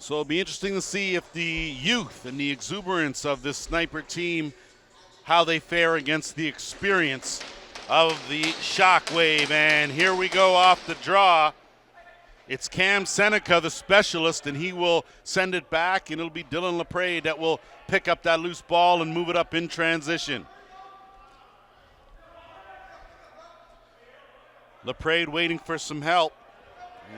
So it'll be interesting to see if the youth and the exuberance of this Sniper team, how they fare against the experience of the Shockwave. And here we go off the draw. It's Cam Seneca, the specialist, and he will send it back, and it'll be Dylan LaPrade that will pick up that loose ball and move it up in transition. LaPrade waiting for some help,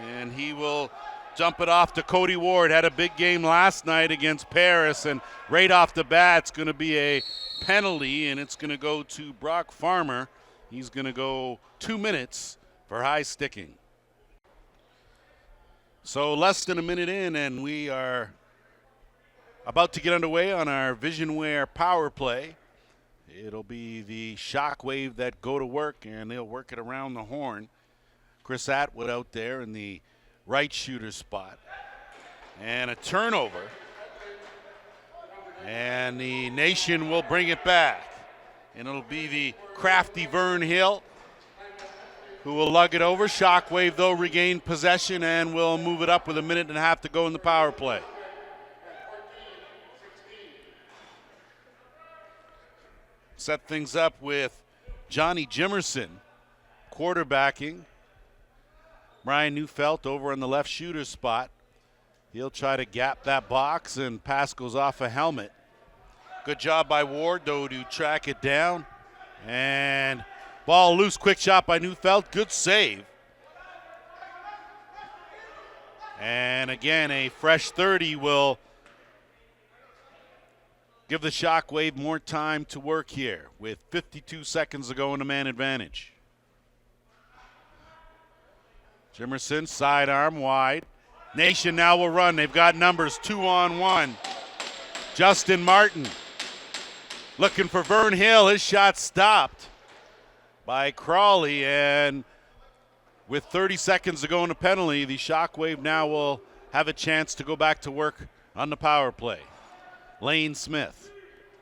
and he will jump it off to Cody Ward. Had a big game last night against Paris, and right off the bat it's going to be a penalty, and it's going to go to Brock Farmer. He's going to go 2 minutes for high sticking. So less than a minute in, and we are about to get underway on our Visionware power play. It'll be the Shockwave that go to work, and they'll work it around the horn. Chris Atwood out there in the right shooter spot. And a turnover. And the Nation will bring it back. And it'll be the crafty Vern Hill who will lug it over. Shockwave, though, regain possession and will move it up with a minute and a half to go in the power play. Set things up with Johnny Jimerson quarterbacking. Brian Neufeld over on the left shooter spot. He'll try to gap that box, and pass goes off a helmet. Good job by Ward, though, to track it down. And ball loose, quick shot by Neufeld, good save. And again, a fresh 30 will give the Shockwave more time to work here with 52 seconds to go in a man advantage. Jimerson, sidearm wide. Nation now will run. They've got numbers 2-on-1. Justin Martin looking for Vern Hill. His shot stopped by Crawley, and with 30 seconds to go in the penalty, the Shockwave now will have a chance to go back to work on the power play. Lane Smith,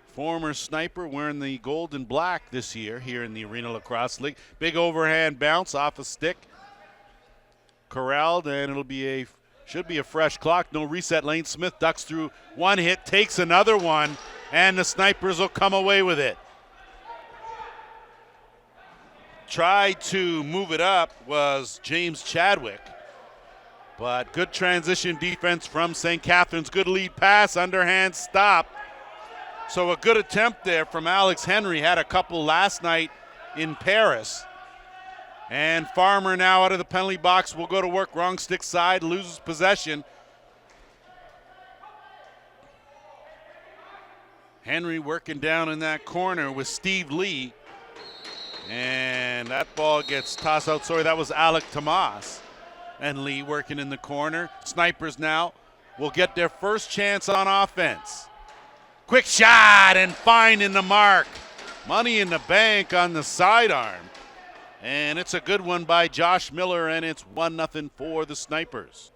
former Sniper, wearing the gold and black this year here in the Arena Lacrosse League. Big overhand bounce off a stick. Corralled, and should be a fresh clock. No reset. Lane Smith ducks through one hit, takes another one, and the Snipers will come away with it. Tried to move it up was James Chadwick, but good transition defense from St. Catharines. Good lead pass, underhand stop. So a good attempt there from Alex Henry. Had a couple last night in Paris. And Farmer now out of the penalty box will go to work. Wrong stick side, loses possession. Henry working down in that corner with Steve Lee. And that ball gets tossed out. Sorry, that was Alec Tomas. And Lee working in the corner. Snipers now will get their first chance on offense. Quick shot and finding the mark. Money in the bank on the sidearm. And it's a good one by Josh Miller, and it's 1-0 for the Snipers.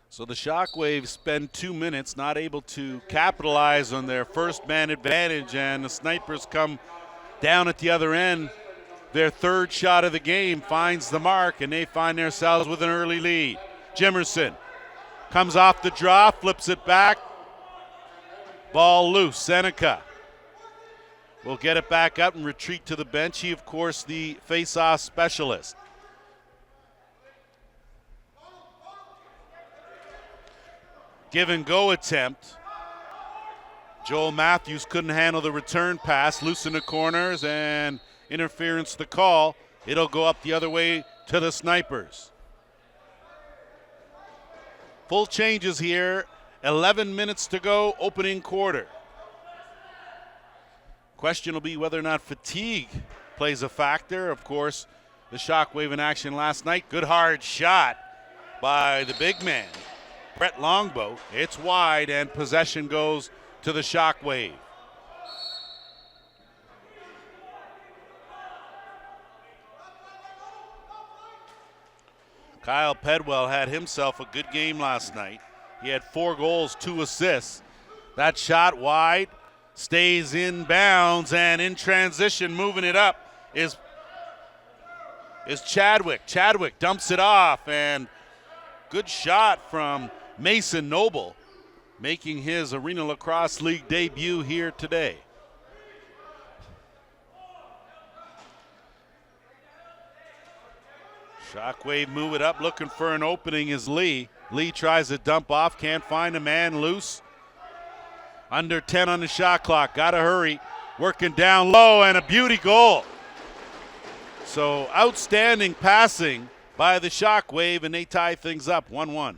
So the Shockwave spend 2 minutes not able to capitalize on their first man advantage, and the Snipers come down at the other end. Their third shot of the game finds the mark, and they find themselves with an early lead. Jimerson comes off the draw, flips it back. Ball loose. Seneca will get it back up and retreat to the bench. He, of course, the face-off specialist. Give and go attempt. Joel Matthews couldn't handle the return pass. Loose in the corners and interference the call. It'll go up the other way to the Snipers. Full changes here. 11 minutes to go, opening quarter. Question will be whether or not fatigue plays a factor. Of course, the Shockwave in action last night. Good hard shot by the big man, Brett Longboat. It's wide, and possession goes to the Shockwave. Kyle Pedwell had himself a good game last night. He had 4 goals, 2 assists. That shot wide. Stays in bounds, and in transition, moving it up is Chadwick. Chadwick dumps it off, and Good shot from Mason Noble, making his Arena Lacrosse League debut here today. Shockwave move it up, looking for an opening is Lee. Lee tries to dump off, can't find a man, loose. Under 10 on the shot clock, gotta hurry. Working down low and a beauty goal. So outstanding passing by the Shockwave, and they tie things up 1-1.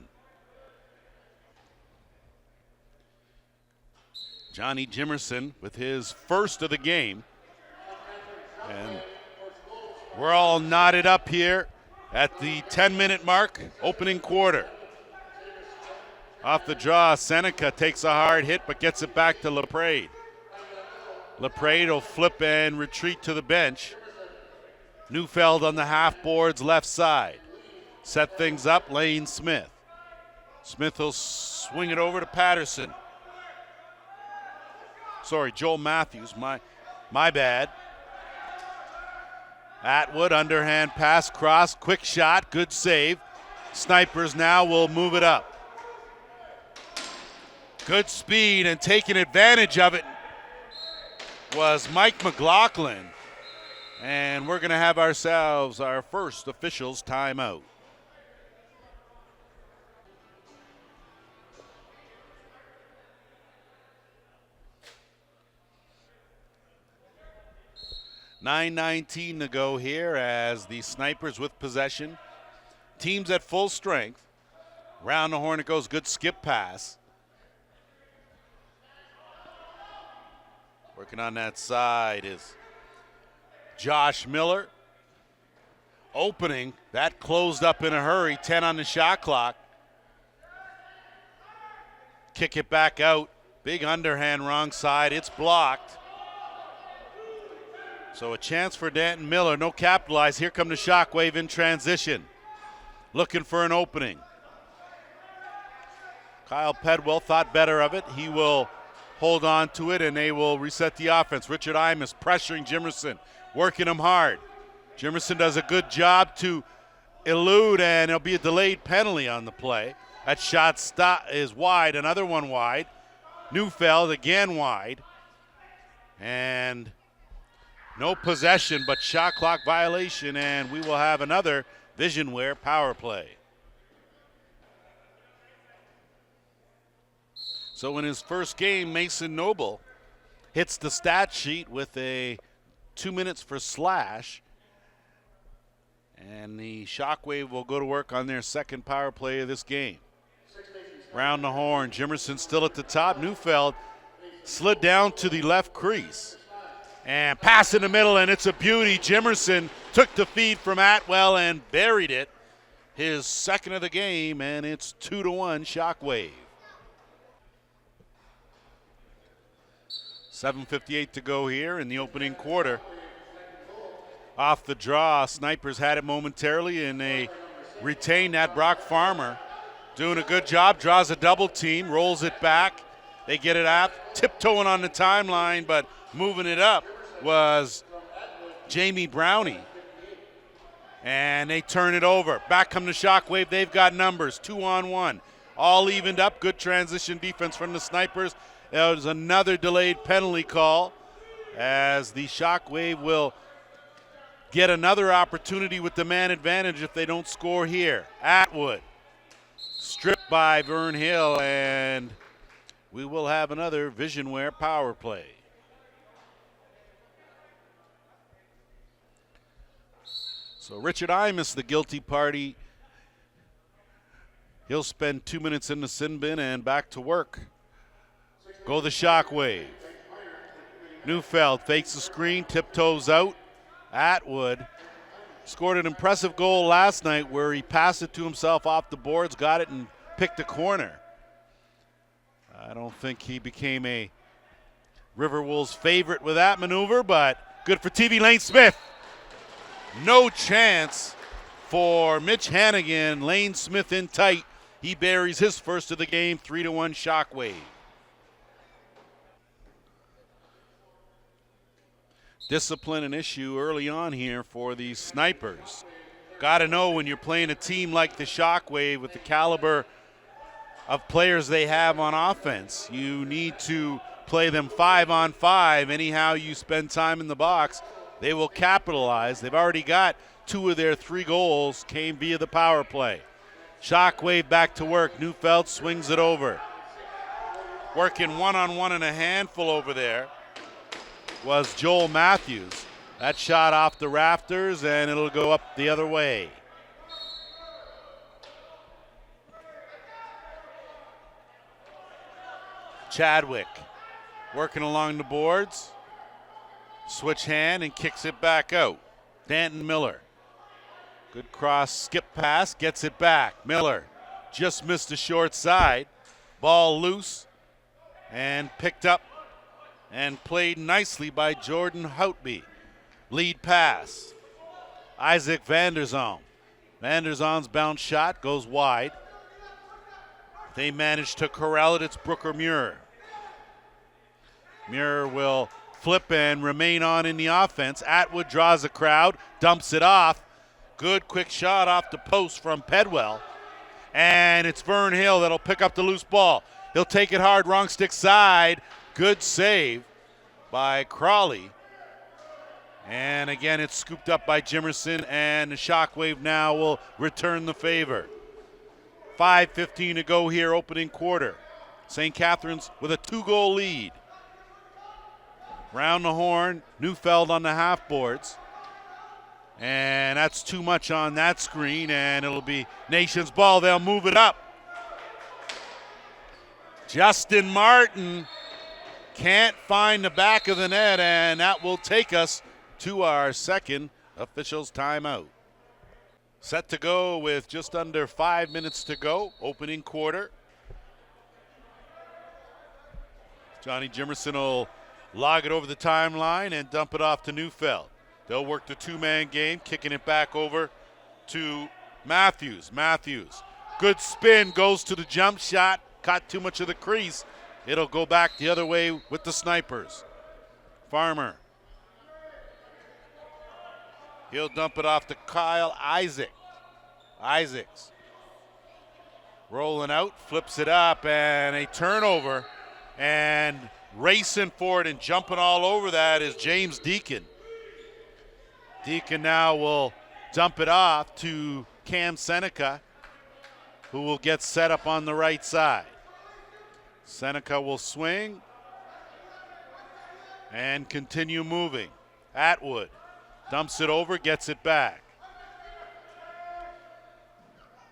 Johnny Jimerson with his first of the game. And we're all knotted up here at the 10-minute mark, opening quarter. Off the draw, Seneca takes a hard hit but gets it back to LaPrade. LaPrade will flip and retreat to the bench. Neufeld on the half boards left side. Set things up, Lane Smith. Smith will swing it over to Patterson. Sorry, Joel Matthews, my bad. Atwood, underhand pass, cross, quick shot, good save. Snipers now will move it up. Good speed and taking advantage of it was Mike McLaughlin. And we're going to have ourselves our first officials timeout. .9:19 to go here as the Snipers with possession. Teams at full strength. Round the horn it goes, good skip pass. Working on that side is Josh Miller. Opening, that closed up in a hurry, 10 on the shot clock. Kick it back out, big underhand wrong side, it's blocked. So a chance for Danton Miller, no capitalize. Here come the Shockwave in transition. Looking for an opening. Kyle Pedwell thought better of it. He will hold on to it and they will reset the offense. Richard Imus pressuring Jimerson, working him hard. Jimerson does a good job to elude and there'll be a delayed penalty on the play. That shot is wide, another one wide. Neufeld again wide. And no possession, but shot clock violation, and we will have another Visionware power play. So in his first game, Mason Noble hits the stat sheet with a 2 minutes for slash. And the Shockwave will go to work on their second power play of this game. Round the horn, Jimerson still at the top. Neufeld slid down to the left crease. And pass in the middle, and it's a beauty. Jimerson took the feed from Atwell and buried it. His second of the game, and it's 2-1 Shockwave. 7:58 to go here in the opening quarter. Off the draw, Snipers had it momentarily, and they retain that. Brock Farmer doing a good job, draws a double team, rolls it back. They get it out, tiptoeing on the timeline, but moving it up was Jamie Brownie. And they turn it over. Back come the Shockwave. They've got numbers, 2-on-1. All evened up. Good transition defense from the Snipers. There was another delayed penalty call as the Shockwave will get another opportunity with the man advantage if they don't score here. Atwood stripped by Vern Hill, and we will have another Visionware power play. So Richard Imus, the guilty party. He'll spend 2 minutes in the sin bin and back to work. Go the Shockwave. Neufeld fakes the screen, tiptoes out. Atwood scored an impressive goal last night where he passed it to himself off the boards, got it, and picked a corner. I don't think he became a River Wolves favorite with that maneuver, but good for TV. Lane Smith. No chance for Mitch Hannigan. Lane Smith in tight. He buries his first of the game, 3-1 Shockwave. Discipline an issue early on here for the Snipers. Got to know when you're playing a team like the Shockwave with the caliber of players they have on offense, you need to play them 5-on-5. Anyhow you spend time in the box, they will capitalize. They've already got 2 of their 3 goals came via the power play. Shockwave back to work. Neufeld swings it over. Working one-on-one and a handful over there was Joel Matthews. That shot off the rafters, and it'll go up the other way. Chadwick working along the boards. Switch hand and kicks it back out. Danton Miller. Good cross, skip pass, gets it back. Miller just missed the short side. Ball loose and picked up and played nicely by Jordan Houtby. Lead pass. Isaac Vanderzalm. Vanderzalm's bounce shot goes wide. They manage to corral it. It's Brooker Muir. Muir will flip and remain on in the offense. Atwood draws a crowd, dumps it off. Good quick shot off the post from Pedwell. And it's Vern Hill that'll pick up the loose ball. He'll take it hard, wrong stick side. Good save by Crawley. And again, it's scooped up by Jimerson, and the Shockwave now will return the favor. 5:15 to go here, opening quarter. St. Catharines with a 2-goal lead. Round the horn, Neufeld on the half boards. And that's too much on that screen, and it'll be Nation's ball. They'll move it up. Justin Martin can't find the back of the net, and that will take us to our second officials' timeout. Set to go with just under 5 minutes to go, opening quarter. Johnny Jimerson will log it over the timeline and dump it off to Neufeld. They'll work the 2-man game, kicking it back over to Matthews. Matthews, good spin, goes to the jump shot, caught too much of the crease. It'll go back the other way with the Snipers. Farmer. He'll dump it off to Kyle Isaac. Isaacs rolling out, flips it up, and a turnover. And racing for it and jumping all over that is James Deacon. Deacon now will dump it off to Cam Seneca, who will get set up on the right side. Seneca will swing and continue moving. Atwood dumps it over, gets it back.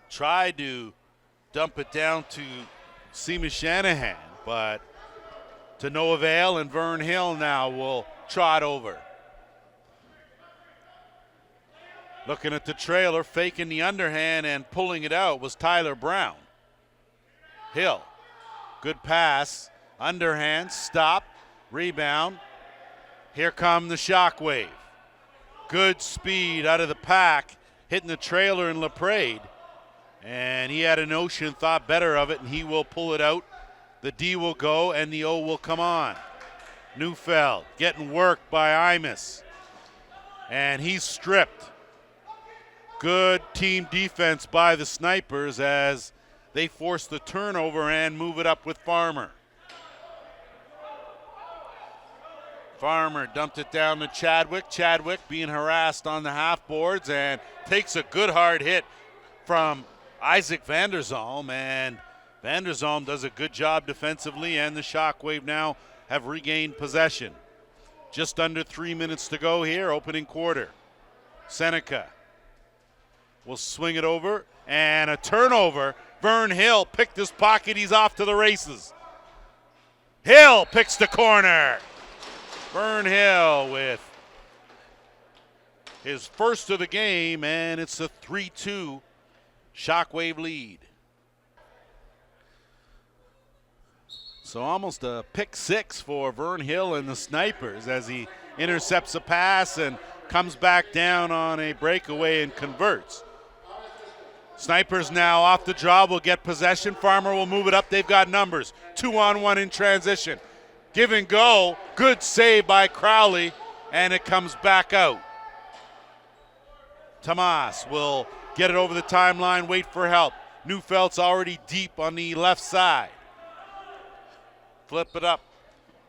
Tried to dump it down to Seamus Shanahan, but to no avail, and Vern Hill now will trot over. Looking at the trailer, faking the underhand and pulling it out was Tyler Brown. Hill, good pass, underhand, stop, rebound. Here come the Shockwave. Good speed out of the pack, hitting the trailer in LaPrade. And he had a notion, thought better of it, and he will pull it out. The D will go, and the O will come on. Neufeld getting worked by Imus. And he's stripped. Good team defense by the Snipers as they force the turnover and move it up with Farmer. Farmer dumped it down to Chadwick. Chadwick being harassed on the half boards and takes a good hard hit from Isaac Vanderzalm, and Vanderzalm does a good job defensively, and the Shockwave now have regained possession. Just under 3 minutes to go here, opening quarter. Seneca will swing it over, and a turnover. Vern Hill picked his pocket. He's off to the races. Hill picks the corner. Vern Hill with his first of the game, and it's a 3-2 Shockwave lead. So almost a pick six for Vern Hill and the Snipers as he intercepts a pass and comes back down on a breakaway and converts. Snipers now off the draw will get possession. Farmer will move it up. They've got numbers. 2-on-1 in transition. Give and go. Good save by Crowley, and it comes back out. Tomas will get it over the timeline, wait for help. Neufeld's already deep on the left side. Flip it up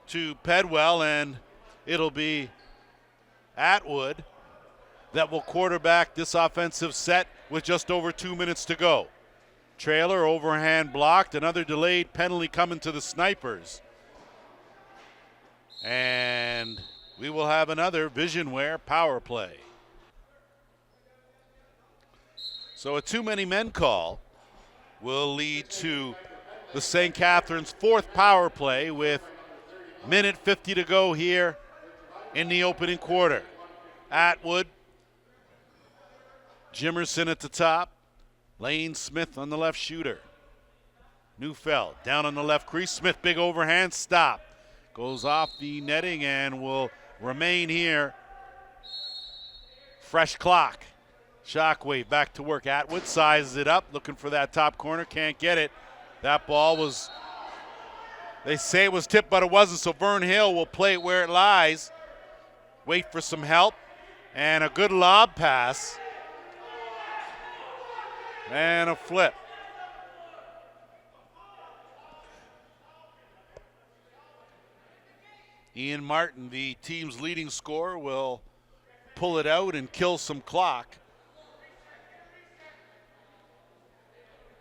to Pedwell, and it'll be Atwood that will quarterback this offensive set with just over 2 minutes to go. Trailer overhand blocked, another delayed penalty coming to the Snipers. And we will have another Visionware power play. So a too many men call will lead to the St. Catharines' fourth power play with minute 50 to go here in the opening quarter. Atwood, Jimerson at the top, Lane Smith on the left shooter. Neufeld down on the left crease. Smith, big overhand stop. Goes off the netting and will remain here. Fresh clock. Shockwave back to work. Atwood sizes it up, looking for that top corner, can't get it. That ball was, they say it was tipped, but it wasn't, so Vern Hill will play it where it lies. Wait for some help, and a good lob pass. And a flip. Ian Martin, the team's leading scorer, will pull it out and kill some clock.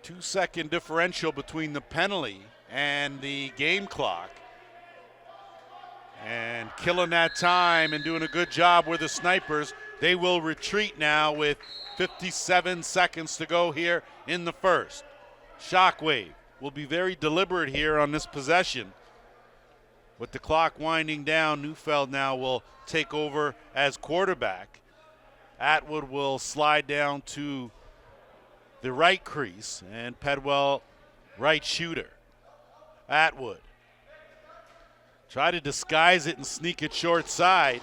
2-second differential between the penalty and the game clock. And killing that time and doing a good job with the Snipers. They will retreat now with 57 seconds to go here in the first. Shockwave will be very deliberate here on this possession. With the clock winding down, Neufeld now will take over as quarterback. Atwood will slide down to the right crease, and Pedwell right shooter. Atwood try to disguise it and sneak it short side.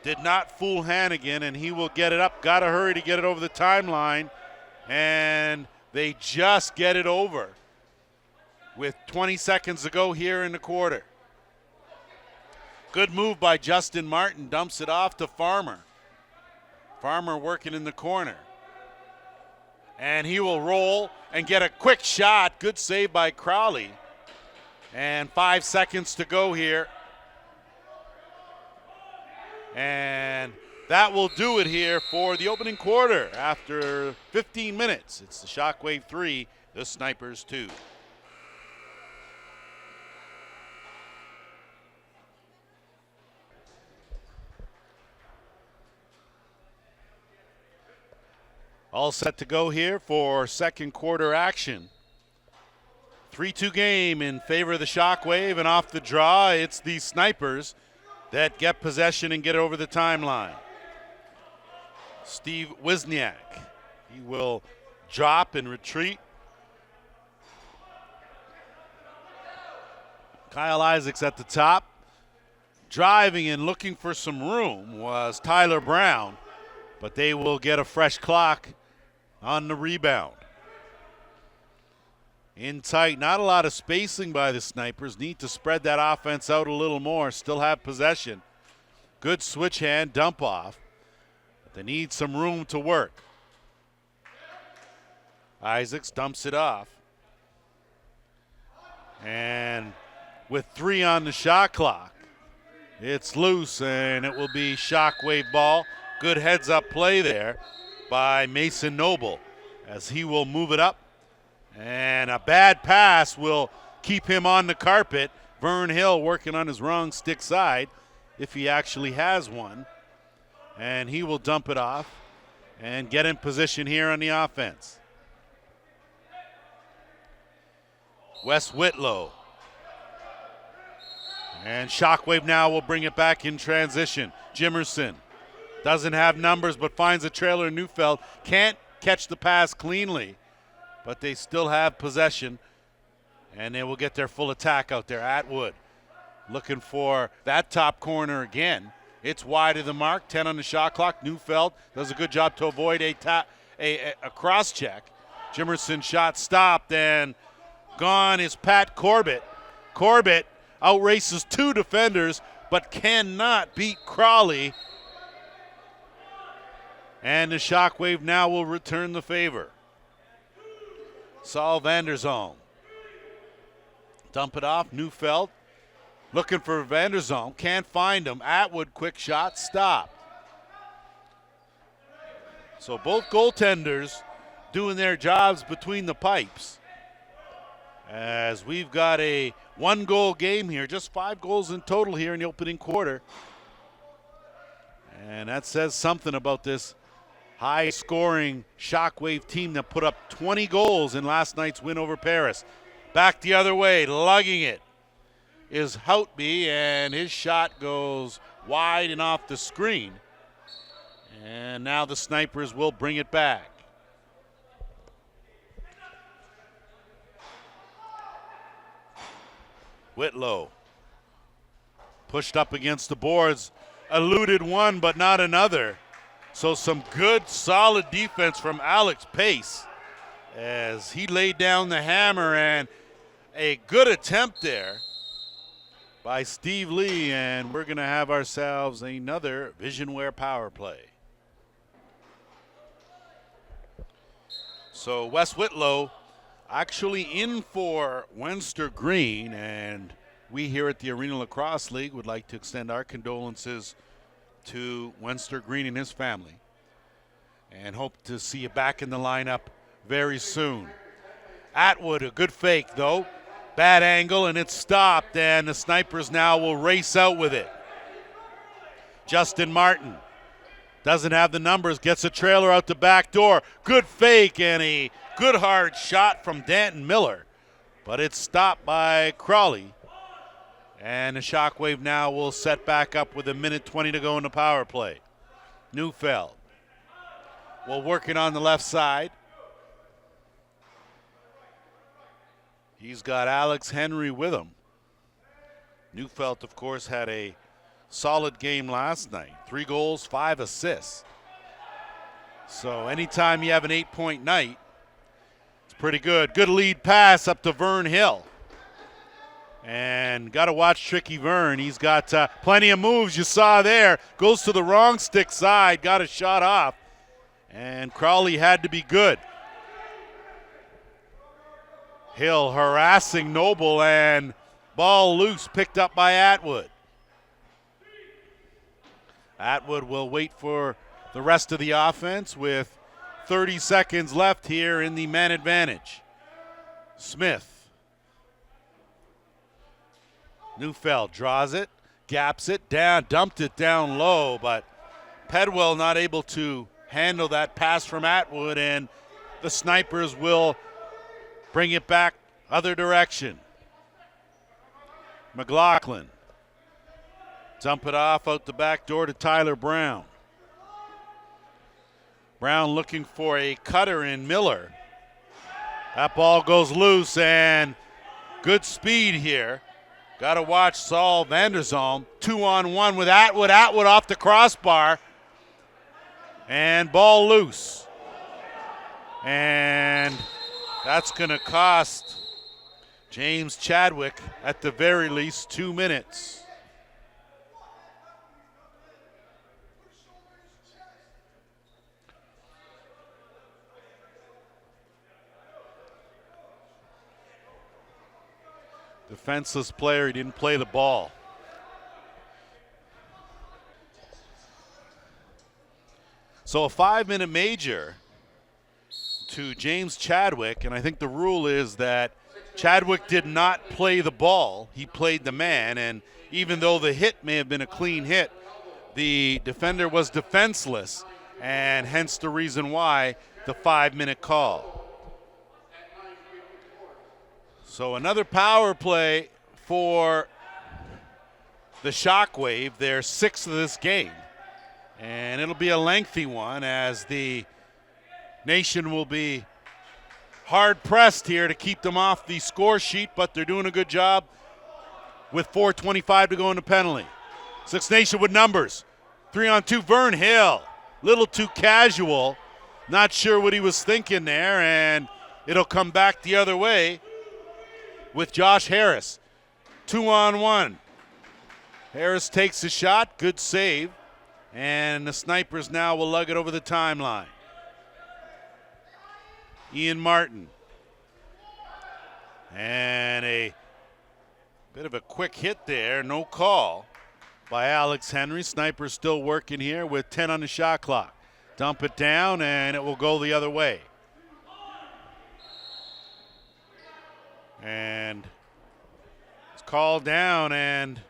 Did not fool Hannigan, and he will get it up. Got to hurry to get it over the timeline, and they just get it over with 20 seconds to go here in the quarter. Good move by Justin Martin, dumps it off to Farmer. Farmer working in the corner. And he will roll and get a quick shot. Good save by Crowley. And 5 seconds to go here. And that will do it here for the opening quarter after 15 minutes. It's the Shockwave 3, the Snipers 2. All set to go here for second quarter action. 3-2 game in favor of the Shockwave, and off the draw, it's the Snipers that get possession and get over the timeline. Steve Wisniak, he will drop and retreat. Kyle Isaacs at the top. Driving and looking for some room was Tyler Brown, but they will get a fresh clock on the rebound. In tight, not a lot of spacing by the Snipers. Need to spread that offense out a little more. Still have possession. Good switch hand dump off. But they need some room to work. Isaacs dumps it off. And with 3 on the shot clock, it's loose and it will be Shockwave ball. Good heads up play there by Mason Noble as he will move it up, and a bad pass will keep him on the carpet. Vern Hill working on his wrong stick side if he actually has one, and he will dump it off and get in position here on the offense. Wes Whitlow, and Shockwave now will bring it back in transition. Jimerson doesn't have numbers, but finds a trailer in Neufeld. Can't catch the pass cleanly, but they still have possession, and they will get their full attack out there. Atwood looking for that top corner again. It's wide of the mark, 10 on the shot clock. Neufeld does a good job to avoid a cross check. Jimerson shot stopped, and gone is Pat Corbett. Corbett outraces 2 defenders, but cannot beat Crawley. And the Shockwave now will return the favor. Saul Vanderzalm. Dump it off, Neufeld. Looking for Vanderzalm, can't find him. Atwood, quick shot, stopped. So both goaltenders doing their jobs between the pipes. As we've got a 1-goal game here, just 5 goals in total here in the opening quarter. And that says something about this high-scoring Shockwave team that put up 20 goals in last night's win over Paris. Back the other way, lugging it is Houtby, and his shot goes wide and off the screen. And now the Snipers will bring it back. Whitlow pushed up against the boards, eluded one but not another. So some good solid defense from Alex Pace as he laid down the hammer, and a good attempt there by Steve Lee, and we're going to have ourselves another Visionware power play. So Wes Whitlow actually in for Wenster Green, and we here at the Arena Lacrosse League would like to extend our condolences to Wenster Green and his family and hope to see you back in the lineup very soon. Atwood, a good fake though. Bad angle, and it's stopped, and the Snipers now will race out with it. Justin Martin doesn't have the numbers, gets a trailer out the back door. Good fake and a good hard shot from Danton Miller, but it's stopped by Crawley. And the Shockwave now will set back up with 1:20 to go in the power play. Neufeld. Well, working on the left side. He's got Alex Henry with him. Neufeld, of course, had a solid game last night. 3 goals, 5 assists. So anytime you have an 8-point night, it's pretty good. Good lead pass up to Vern Hill. And got to watch Tricky Vern. He's got plenty of moves you saw there. Goes to the wrong stick side, got a shot off. And Crowley had to be good. Hill harassing Noble, and ball loose, picked up by Atwood. Atwood will wait for the rest of the offense with 30 seconds left here in the man advantage. Smith. Neufeld draws it, gaps it down, dumped it down low, but Pedwell not able to handle that pass from Atwood, and the Snipers will bring it back other direction. McLaughlin. Dump it off out the back door to Tyler Brown. Brown looking for a cutter in Miller. That ball goes loose, and good speed here. Got to watch Saul Vanderzalm. 2-on-1 with Atwood. Atwood off the crossbar. And ball loose. And that's going to cost James Chadwick at the very least 2 minutes. Defenseless player, he didn't play the ball. So a 5-minute major to James Chadwick, and I think the rule is that Chadwick did not play the ball, he played the man, and even though the hit may have been a clean hit, the defender was defenseless, and hence the reason why the 5-minute call. So another power play for the Shockwave, their 6th of this game. And it'll be a lengthy one as the Nation will be hard pressed here to keep them off the score sheet, but they're doing a good job with 4:25 to go in the penalty. Six Nation with numbers. 3-on-2, Vern Hill. Little too casual. Not sure what he was thinking there, and it'll come back the other way with Josh Harris. 2-on-1. Harris takes a shot, good save. And the Snipers now will lug it over the timeline. Ian Martin. And a bit of a quick hit there, no call by Alex Henry. Snipers still working here with 10 on the shot clock. Dump it down and it will go the other way. And it's called down, and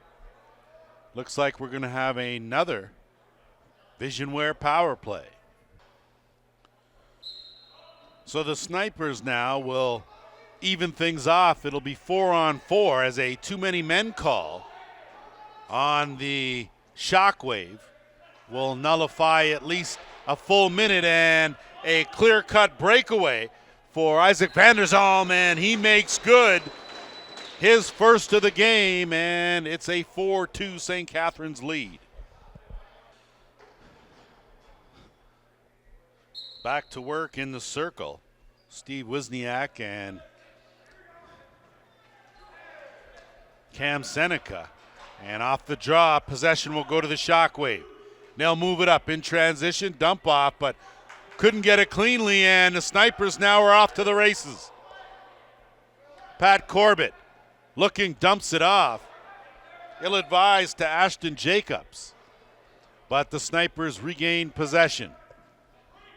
looks like we're going to have another Visionware power play. So the Snipers now will even things off. It'll be 4-on-4 as a too many men call on the Shockwave will nullify at least a full minute, and a clear-cut breakaway for Isaac van der Zalm, and he makes good his first of the game, and it's a 4-2 St. Catharines lead. Back to work in the circle. Steve Wisniak and Cam Seneca. And off the draw, possession will go to the Shockwave. They'll move it up in transition, dump off, but couldn't get it cleanly, and the Snipers now are off to the races. Pat Corbett looking, dumps it off. Ill-advised to Ashton Jacobs. But the Snipers regain possession.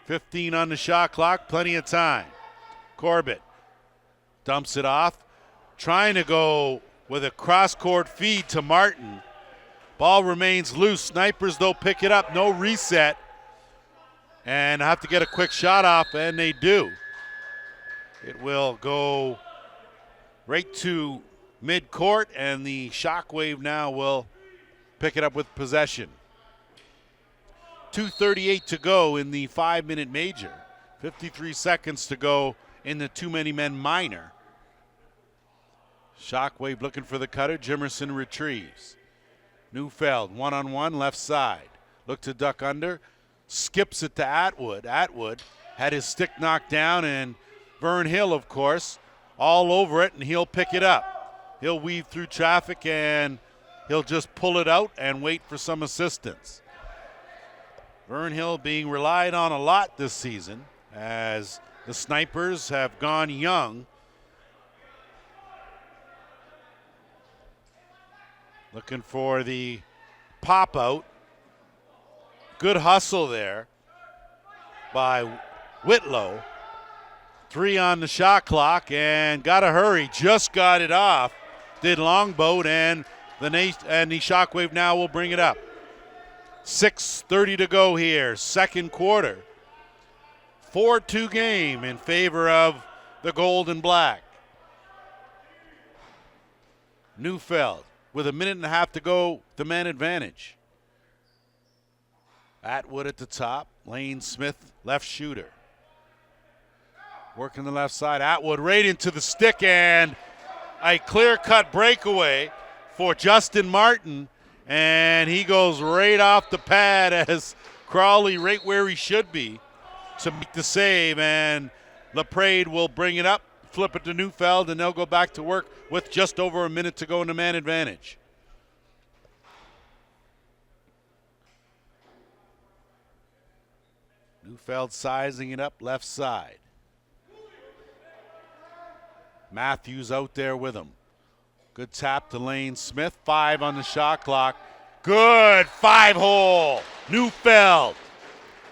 15 on the shot clock, plenty of time. Corbett dumps it off, trying to go with a cross-court feed to Martin. Ball remains loose. Snipers, though, pick it up. No reset. And have to get a quick shot off, and they do. It will go right to mid-court, and the Shockwave now will pick it up with possession. 2:38 to go in the 5-minute major. 53 seconds to go in the too many men minor. Shockwave looking for the cutter. Jimerson retrieves. Neufeld, one-on-one, left side. Look to duck under. Skips it to Atwood. Atwood had his stick knocked down, and Vern Hill, of course, all over it, and he'll pick it up. He'll weave through traffic, and he'll just pull it out and wait for some assistance. Vern Hill being relied on a lot this season as the Snipers have gone young. Looking for the pop out. Good hustle there by Whitlow. 3 on the shot clock, and got to hurry. Just got it off. Did Longboat, and the Shockwave now will bring it up. 6:30 to go here, second quarter. 4-2 game in favor of the Gold and Black. Neufeld with a minute and a half to go, the man advantage. Atwood at the top, Lane Smith, left shooter. Working the left side, Atwood right into the stick, and a clear-cut breakaway for Justin Martin, and he goes right off the pad as Crawley right where he should be to make the save, and LaPrade will bring it up, flip it to Neufeld, and they'll go back to work with just over a minute to go in the man advantage. Neufeld sizing it up left side. Matthews out there with him. Good tap to Lane Smith. 5 on the shot clock. Good 5-hole. Neufeld.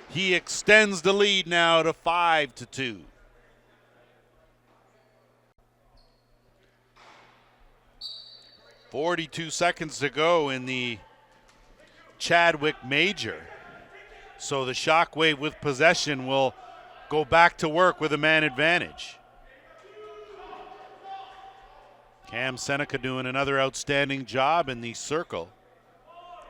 He extends the lead now to 5-2. .42 seconds to go in the Chadwick Major. So the Shockwave with possession will go back to work with a man advantage. Cam Seneca doing another outstanding job in the circle.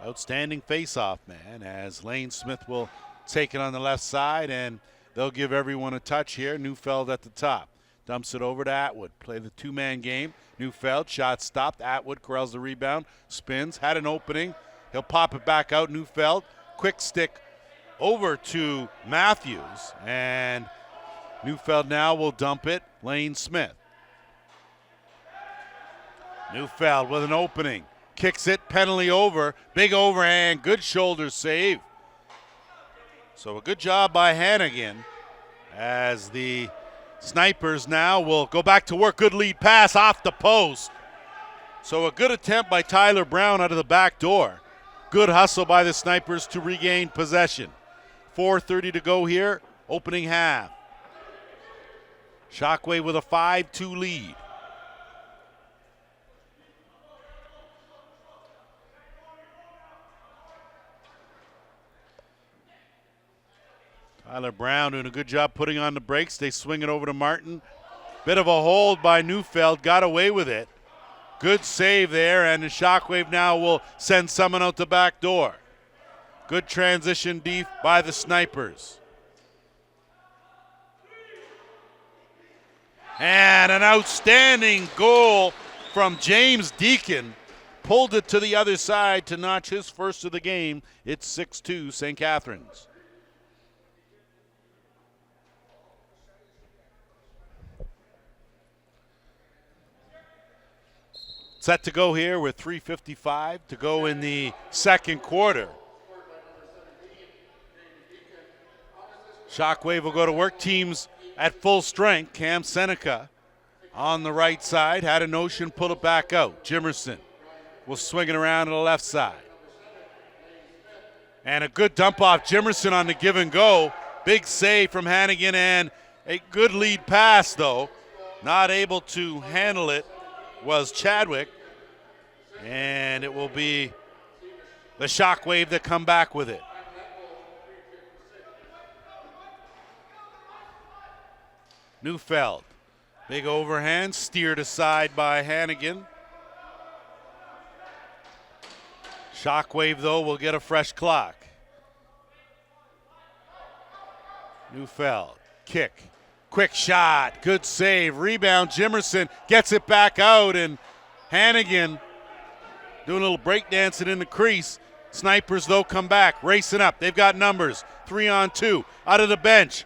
Outstanding face-off man as Lane Smith will take it on the left side, and they'll give everyone a touch here. Neufeld at the top. Dumps it over to Atwood. Play the two-man game. Neufeld, shot stopped. Atwood corrals the rebound. Spins, had an opening. He'll pop it back out. Neufeld, quick stick over to Matthews, and Neufeld now will dump it. Lane Smith. Neufeld with an opening. Kicks it, penalty over. Big overhand, good shoulder save So a good job by Hannigan as the Snipers now will go back to work. Good lead pass off the post. So a good attempt by Tyler Brown out of the back door. Good hustle by the Snipers to regain possession. 4:30 to go here, opening half. Shockwave with a 5-2 lead. Tyler Brown doing a good job putting on the brakes. They swing it over to Martin. Bit of a hold by Neufeld, got away with it. Good save there, and the Shockwave now will send someone out the back door. Good transition deep by the Snipers. And an outstanding goal from James Deacon. Pulled it to the other side to notch his first of the game. It's 6-2 St. Catharines. Set to go here with 3:55 to go in the second quarter. Shockwave will go to work. Teams at full strength. Cam Seneca on the right side. Had a notion, pull it back out. Jimerson will swing it around to the left side. And a good dump off Jimerson on the give and go. Big save from Hannigan and a good lead pass, though. Not able to handle it was Chadwick, and it will be the Shockwave that come back with it. Neufeld, big overhand, steered aside by Hannigan. Shockwave, though, will get a fresh clock. Neufeld, kick. Quick shot, good save, rebound. Jimerson gets it back out, and Hannigan doing a little breakdancing in the crease. Snipers, though, come back, racing up. They've got numbers, 3-on-2, out of the bench.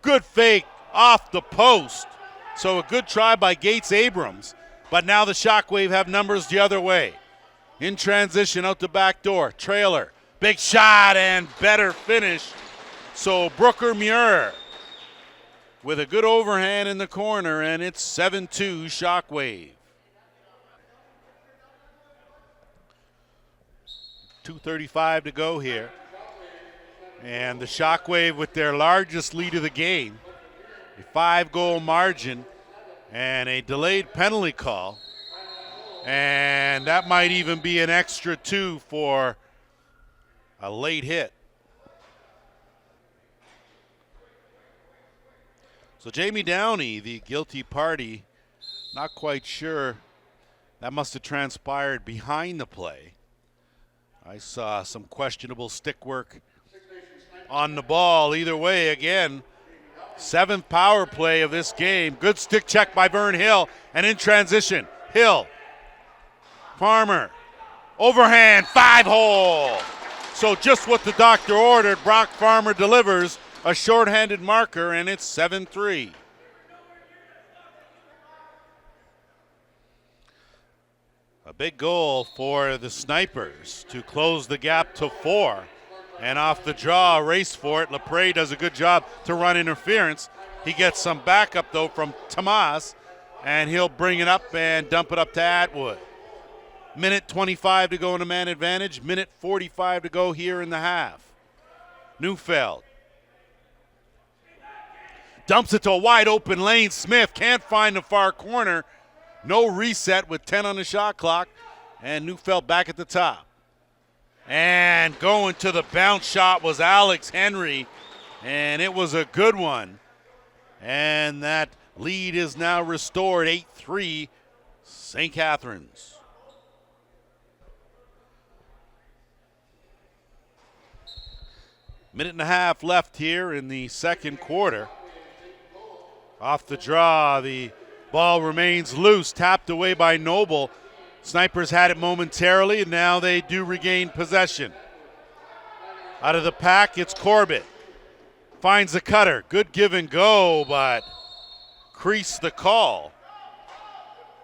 Good fake off the post. So a good try by Gates Abrams, but now the Shockwave have numbers the other way. In transition, out the back door, trailer, big shot and better finish. So Brooker Muir with a good overhand in the corner, and it's 7-2 Shockwave. 2:35 to go here. And the Shockwave with their largest lead of the game, a 5-goal margin and a delayed penalty call. And that might even be an extra 2 for a late hit. So Jamie Downey, the guilty party, not quite sure. That must have transpired behind the play. I saw some questionable stick work on the ball. Either way, again, 7th power play of this game. Good stick check by Vern Hill, and in transition, Hill, Farmer, overhand, 5-hole. So just what the doctor ordered, Brock Farmer delivers. A shorthanded marker, and it's 7-3. A big goal for the Snipers to close the gap to 4. And off the draw, race for it. LePray does a good job to run interference. He gets some backup, though, from Tomas, and he'll bring it up and dump it up to Atwood. Minute 25 to go in a man advantage. Minute 45 to go here in the half. Neufeld dumps it to a wide open lane. Smith can't find the far corner. No reset with 10 on the shot clock. And Neufeld back at the top. And going to the bounce shot was Alex Henry. And it was a good one. And that lead is now restored, 8-3 St. Catharines. Minute and a half left here in the second quarter. Off the draw, the ball remains loose, tapped away by Noble. Snipers had it momentarily, and now they do regain possession. Out of the pack, it's Corbett. Finds the cutter. Good give and go, but creased the call.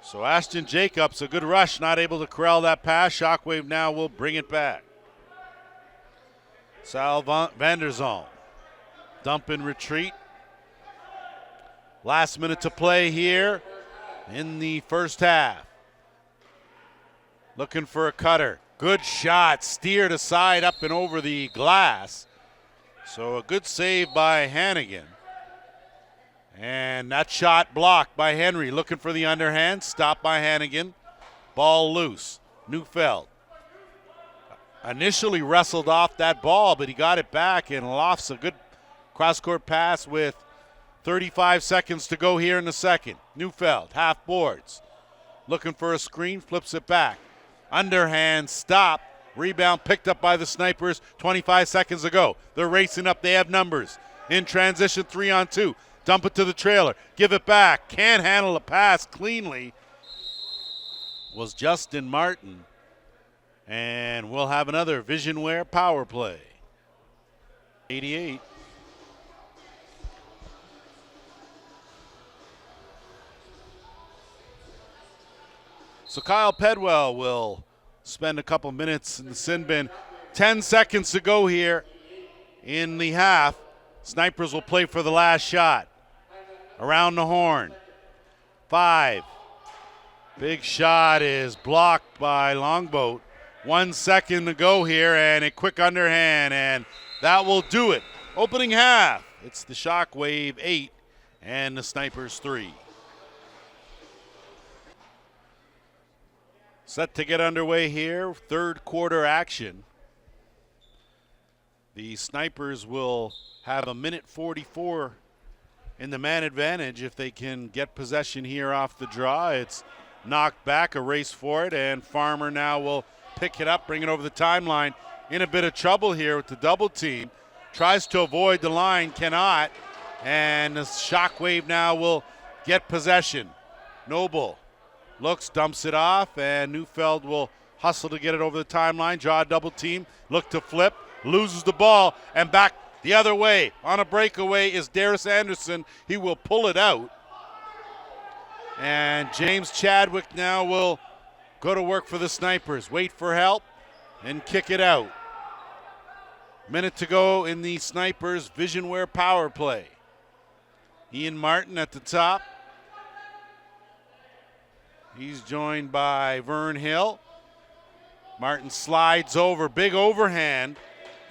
So Ashton Jacobs, a good rush, not able to corral that pass. Shockwave now will bring it back. Sal Vanderzon. Dump and retreat. Last minute to play here in the first half. Looking for a cutter. Good shot. Steered aside up and over the glass. So a good save by Hannigan. And that shot blocked by Henry. Looking for the underhand. Stopped by Hannigan. Ball loose. Neufeld initially wrestled off that ball, but he got it back and lofts a good cross-court pass with 35 seconds to go here in the second. Neufeld, half boards. Looking for a screen, flips it back. Underhand stop. Rebound picked up by the Snipers 25 seconds ago. They're racing up. They have numbers. In transition, 3-on-2. Dump it to the trailer. Give it back. Can't handle a pass cleanly. Was Justin Martin. And we'll have another Visionware power play. 88. So Kyle Pedwell will spend a couple minutes in the sin bin. 10 seconds to go here in the half. Snipers will play for the last shot. Around the horn. 5. Big shot is blocked by Longboat. 1 second to go here, and a quick underhand, and that will do it. Opening half, it's the Shockwave 8 and the Snipers 3. Set to get underway here, third quarter action. The Snipers will have a minute 44 in the man advantage if they can get possession here off the draw. It's knocked back, a race for it, and Farmer now will pick it up, bring it over the timeline. In a bit of trouble here with the double team. Tries to avoid the line, cannot. And the Shockwave now will get possession. Noble looks, dumps it off, and Neufeld will hustle to get it over the timeline. Draw a double team, look to flip, loses the ball, and back the other way. On a breakaway is Darius Anderson. He will pull it out. And James Chadwick now will go to work for the Snipers. Wait for help and kick it out. Minute to go in the Snipers Visionware power play. Ian Martin at the top. He's joined by Vern Hill. Martin slides over, big overhand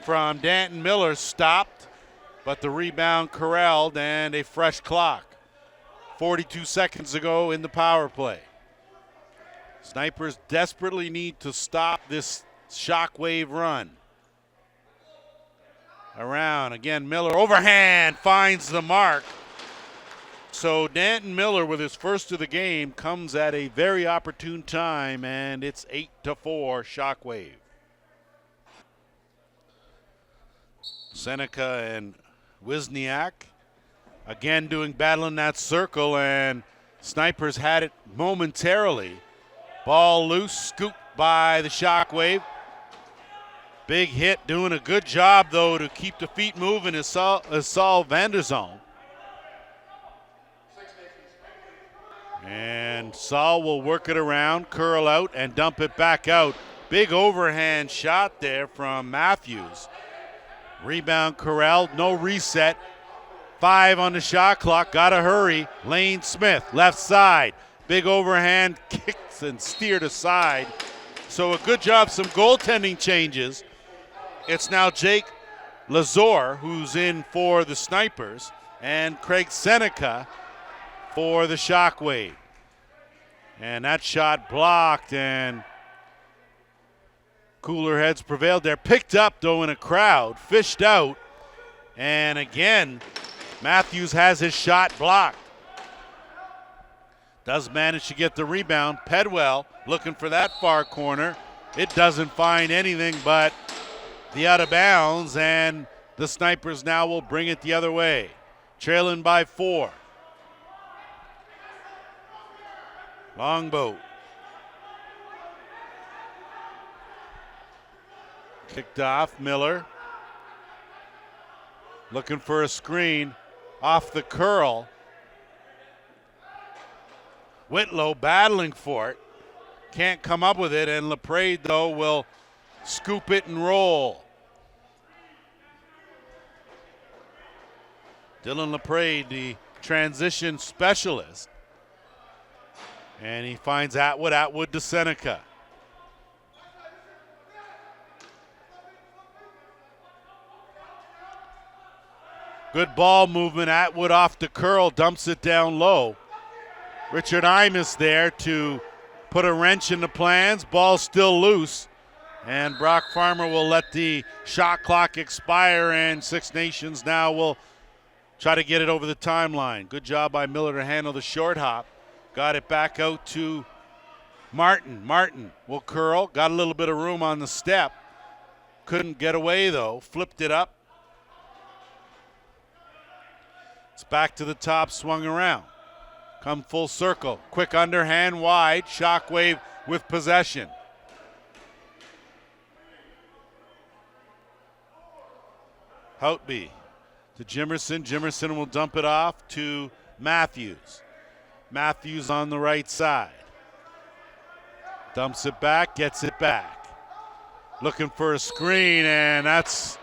from Danton Miller, stopped, but the rebound corralled and a fresh clock. 42 seconds ago in the power play. Snipers desperately need to stop this Shockwave run. Around again, Miller overhand finds the mark. So Danton Miller with his first of the game comes at a very opportune time, and it's 8-4 Shockwave. Seneca and Wisniak again doing battle in that circle, and Snipers had it momentarily. Ball loose, scooped by the Shockwave. Big hit, doing a good job, though, to keep the feet moving is Saul Vanderzon. And Saul will work it around, curl out, and dump it back out. Big overhand shot there from Matthews. Rebound corralled, no reset. 5 on the shot clock, gotta hurry. Lane Smith, left side. Big overhand, kicks and steered aside. So a good job, some goaltending changes. It's now Jake Lazor who's in for the Snipers, and Craig Seneca for the Shockwave. And that shot blocked, and cooler heads prevailed there. Picked up, though, in a crowd, fished out, and again, Matthews has his shot blocked. Does manage to get the rebound. Pedwell looking for that far corner. It doesn't find anything but the out of bounds, and the Snipers now will bring it the other way. Trailing by 4. Longboat. Kicked off, Miller. Looking for a screen off the curl. Whitlow battling for it. Can't come up with it, and LaPrade, though, will scoop it and roll. Dylan LaPrade, the transition specialist. And he finds Atwood, Atwood to Seneca. Good ball movement, Atwood off the curl, dumps it down low. Richard Imus there to put a wrench in the plans, ball still loose. And Brock Farmer will let the shot clock expire, and Six Nations now will try to get it over the timeline. Good job by Miller to handle the short hop. Got it back out to Martin. Martin will curl. Got a little bit of room on the step. Couldn't get away though. Flipped it up. It's back to the top, swung around. Come full circle. Quick underhand wide. Shockwave with possession. Houtby to Jimerson. Jimerson will dump it off to Matthews. Matthews on the right side. Dumps it back, gets it back. Looking for a screen, and that's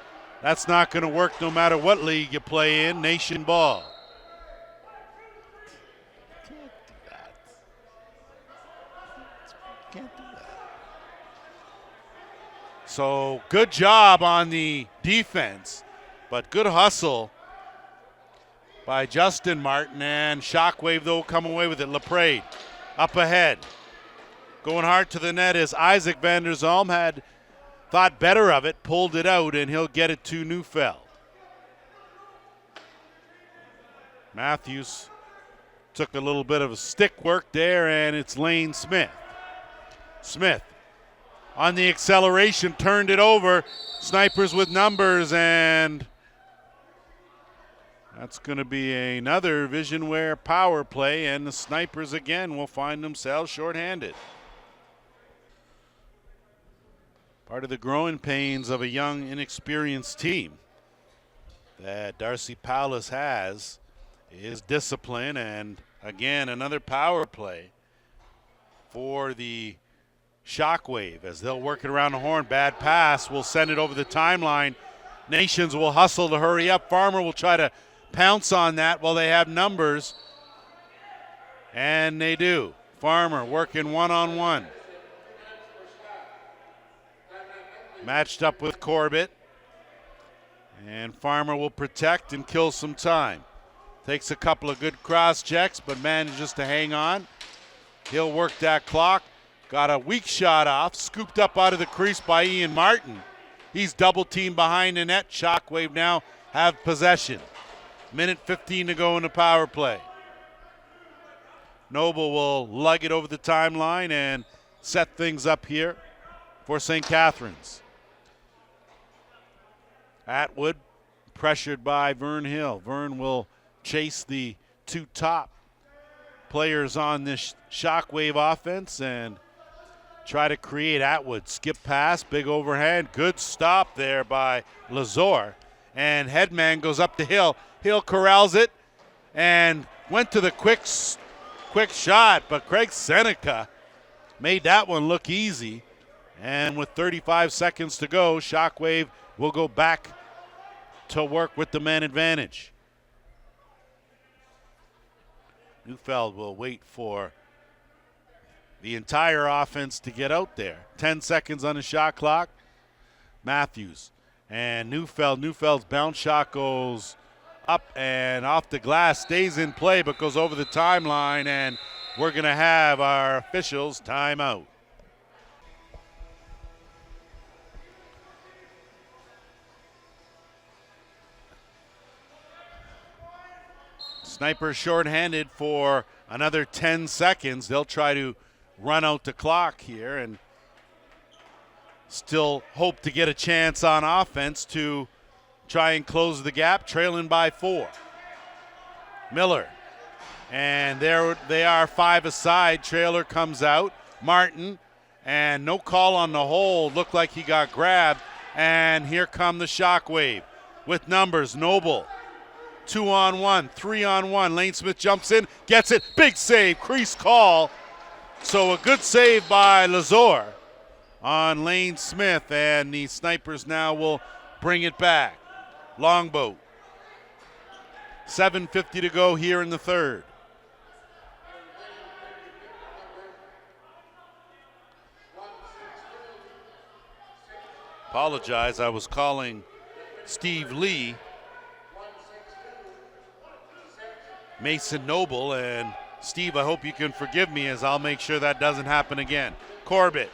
not going to work no matter what league you play in. Nation ball. Can't do that. So good job on the defense, but good hustle by Justin Martin, and Shockwave though come away with it. LaPrade up ahead. Going hard to the net is Isaac van der Zalm. Had thought better of it, pulled it out, and he'll get it to Neufeld. Matthews took a little bit of a stick work there, and it's Lane Smith. Smith on the acceleration, turned it over. Snipers with numbers, and that's going to be another Visionware power play, and the Snipers again will find themselves shorthanded. Part of the growing pains of a young, inexperienced team that Darcy Paulus has is discipline, and again, another power play for the Shockwave as they'll work it around the horn. Bad pass, will send it over the timeline. Nations will hustle to hurry up. Farmer will try to pounce on that while they have numbers, and they do. Farmer working one-on-one. Matched up with Corbett, and Farmer will protect and kill some time. Takes a couple of good cross checks, but manages to hang on. He'll work that clock. Got a weak shot off, scooped up out of the crease by Ian Martin. He's double teamed behind the net. Shockwave now have possession. Minute 15 to go in the power play. Noble will lug it over the timeline and set things up here for St. Catharines. Atwood pressured by Vern Hill. Vern will chase the two top players on this Shockwave offense and try to create. Atwood skip pass, big overhand, good stop there by Lazor, and Headman goes up to Hill. Hill corrals it and went to the quick shot, but Craig Seneca made that one look easy. And with 35 seconds to go, Shockwave will go back to work with the man advantage. Neufeld will wait for the entire offense to get out there. 10 seconds on the shot clock. Matthews and Neufeld. Neufeld's bounce shot goes up and off the glass, stays in play, but goes over the timeline, and we're going to have our officials timeout. Sniper shorthanded for another 10 seconds. They'll try to run out the clock here and still hope to get a chance on offense to try and close the gap, trailing by 4. Miller, and there they are, 5 aside. Trailer comes out. Martin, and no call on the hold. Looked like he got grabbed, and here come the Shockwave with numbers. Noble, 2-on-1, 3-on-1. Lane Smith jumps in, gets it, big save, crease call. So a good save by Lazor on Lane Smith, and the Snipers now will bring it back. Longboat 7:50 to go here in the third. Apologize, I was calling Steve Lee Mason Noble, and Steve, I hope you can forgive me as I'll make sure that doesn't happen again. Corbett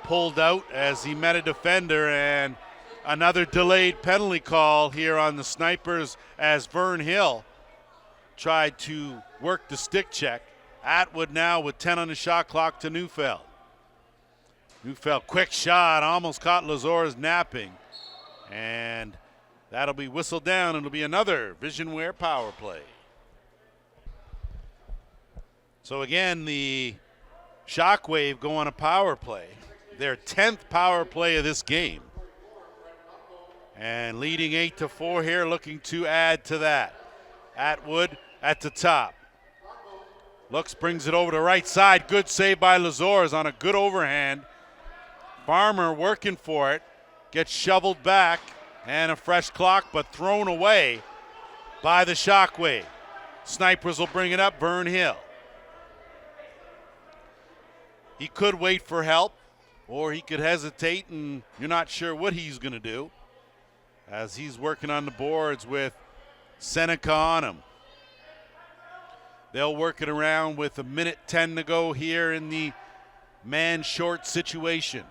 pulled out as he met a defender, and another delayed penalty call here on the Snipers as Vern Hill tried to work the stick check. Atwood now with 10 on the shot clock to Neufeld. Neufeld, quick shot, almost caught Lazor's napping. And that'll be whistled down. It'll be another Visionware power play. So again, the Shockwave go on a power play. Their 10th power play of this game. And leading 8-4 here, looking to add to that. Atwood at the top. Looks, brings it over to right side. Good save by Lazor's on a good overhand. Farmer working for it. Gets shoveled back. And a fresh clock, but thrown away by the Shockwave. Snipers will bring it up. Vern Hill. He could wait for help, or he could hesitate, and you're not sure what he's going to do as he's working on the boards with Seneca on him. They'll work it around with 1:10 to go here in the man short situation.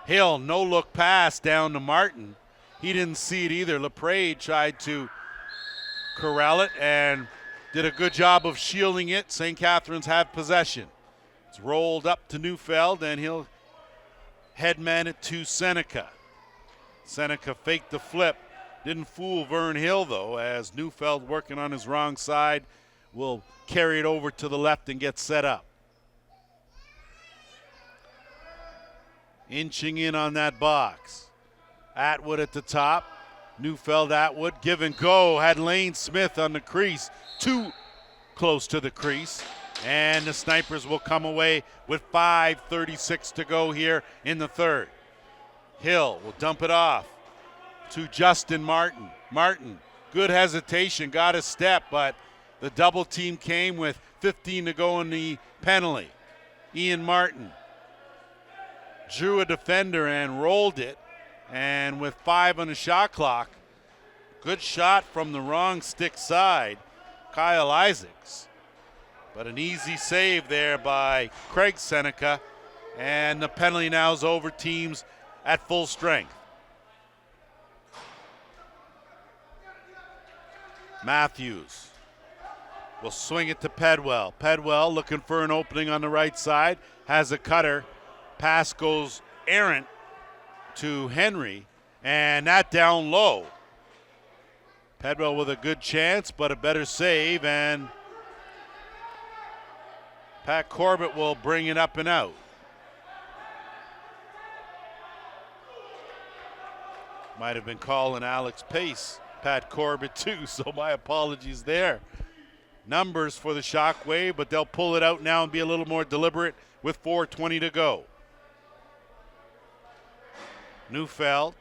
Hill, no look pass down to Martin. He didn't see it either. LePray tried to corral it and did a good job of shielding it. St. Catharines have possession. It's rolled up to Neufeld, and he'll headman it to Seneca. Seneca faked the flip. Didn't fool Vern Hill, though, as Neufeld, working on his wrong side, will carry it over to the left and get set up. Inching in on that box. Atwood at the top. Neufeld, Atwood, give and go. Had Lane Smith on the crease. Too close to the crease. And the Snipers will come away with 5:36 to go here in the third. Hill will dump it off to Justin Martin. Martin, good hesitation, got a step, but the double team came with 15 to go in the penalty. Ian Martin drew a defender and rolled it, and with 5 on the shot clock, good shot from the wrong stick side, Kyle Isaacs. But an easy save there by Craig Seneca, and the penalty now is over, teams at full strength. Matthews will swing it to Pedwell. Pedwell looking for an opening on the right side, has a cutter. Pass goes errant to Henry, and that down low. Pedwell with a good chance, but a better save, and Pat Corbett will bring it up and out. Might have been calling Alex Pace, Pat Corbett too, so my apologies there. Numbers for the Shockwave, but they'll pull it out now and be a little more deliberate with 4:20 to go. Neufeld.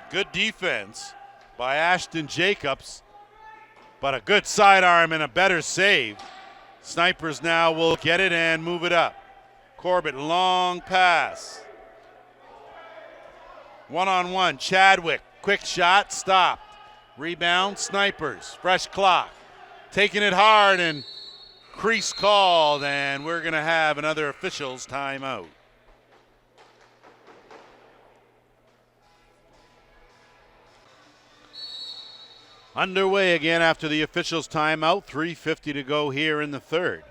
Good defense by Ashton Jacobs, but a good sidearm and a better save. Snipers now will get it and move it up. Corbett, long pass. One-on-one, Chadwick, quick shot, stopped. Rebound, Snipers, fresh clock. Taking it hard, and crease called, and we're going to have another officials timeout. Underway again after the officials timeout. 3:50 to go here in the third.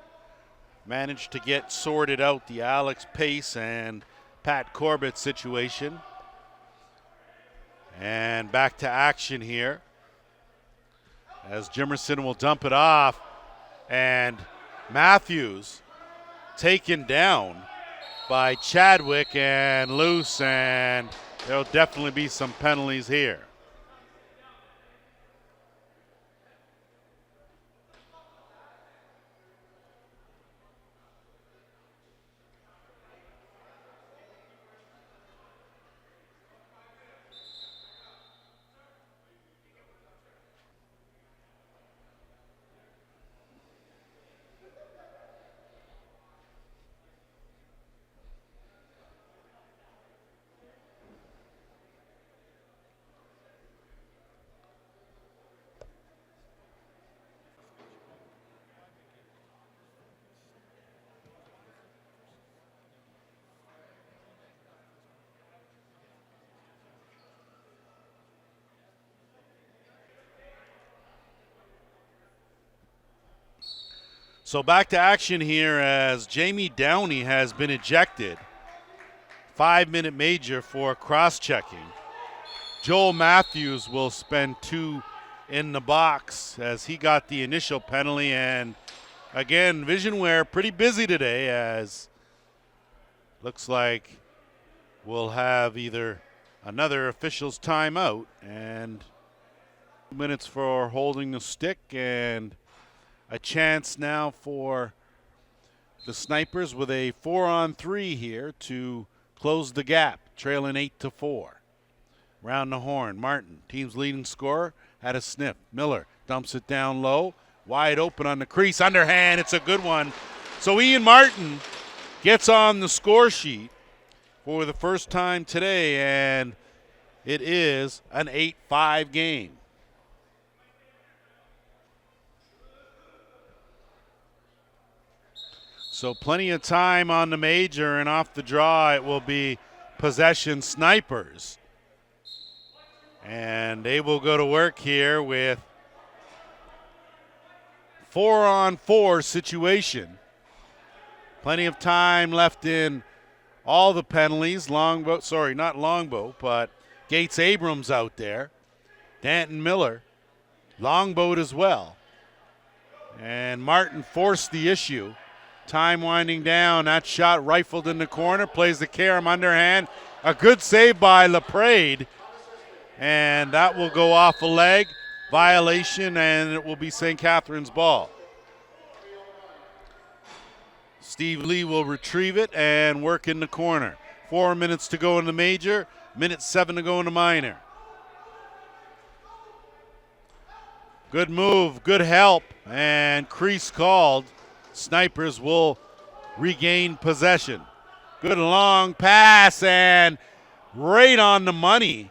Managed to get sorted out the Alex Pace and Pat Corbett situation. And back to action here as Jimerson will dump it off, and Matthews taken down by Chadwick and loose, and there'll definitely be some penalties here. So back to action here as Jamie Downey has been ejected. 5-minute major for cross-checking. Joel Matthews will spend 2 in the box as he got the initial penalty. And again, Visionware pretty busy today as looks like we'll have either another official's timeout and 2 minutes for holding the stick and a chance now for the Snipers with a 4-on-3 here to close the gap, trailing 8-4. Round the horn, Martin, team's leading scorer, had a sniff. Miller dumps it down low, wide open on the crease, underhand, it's a good one. So Ian Martin gets on the score sheet for the first time today, and it is an 8-5 game. So plenty of time on the major, and off the draw it will be possession Snipers. And they will go to work here with 4-on-4 situation. Plenty of time left in all the penalties. Longbow, sorry, not Longbow, but Gates Abrams out there. Danton Miller, Longboat as well. And Martin forced the issue. Time winding down. That shot rifled in the corner. Plays the carom underhand. A good save by LaPrade. And that will go off a leg. Violation, and it will be St. Catharines' ball. Steve Lee will retrieve it and work in the corner. 4 minutes to go in the major. Minute 7 to go in the minor. Good move, good help, and crease called. Snipers will regain possession. Good long pass and right on the money.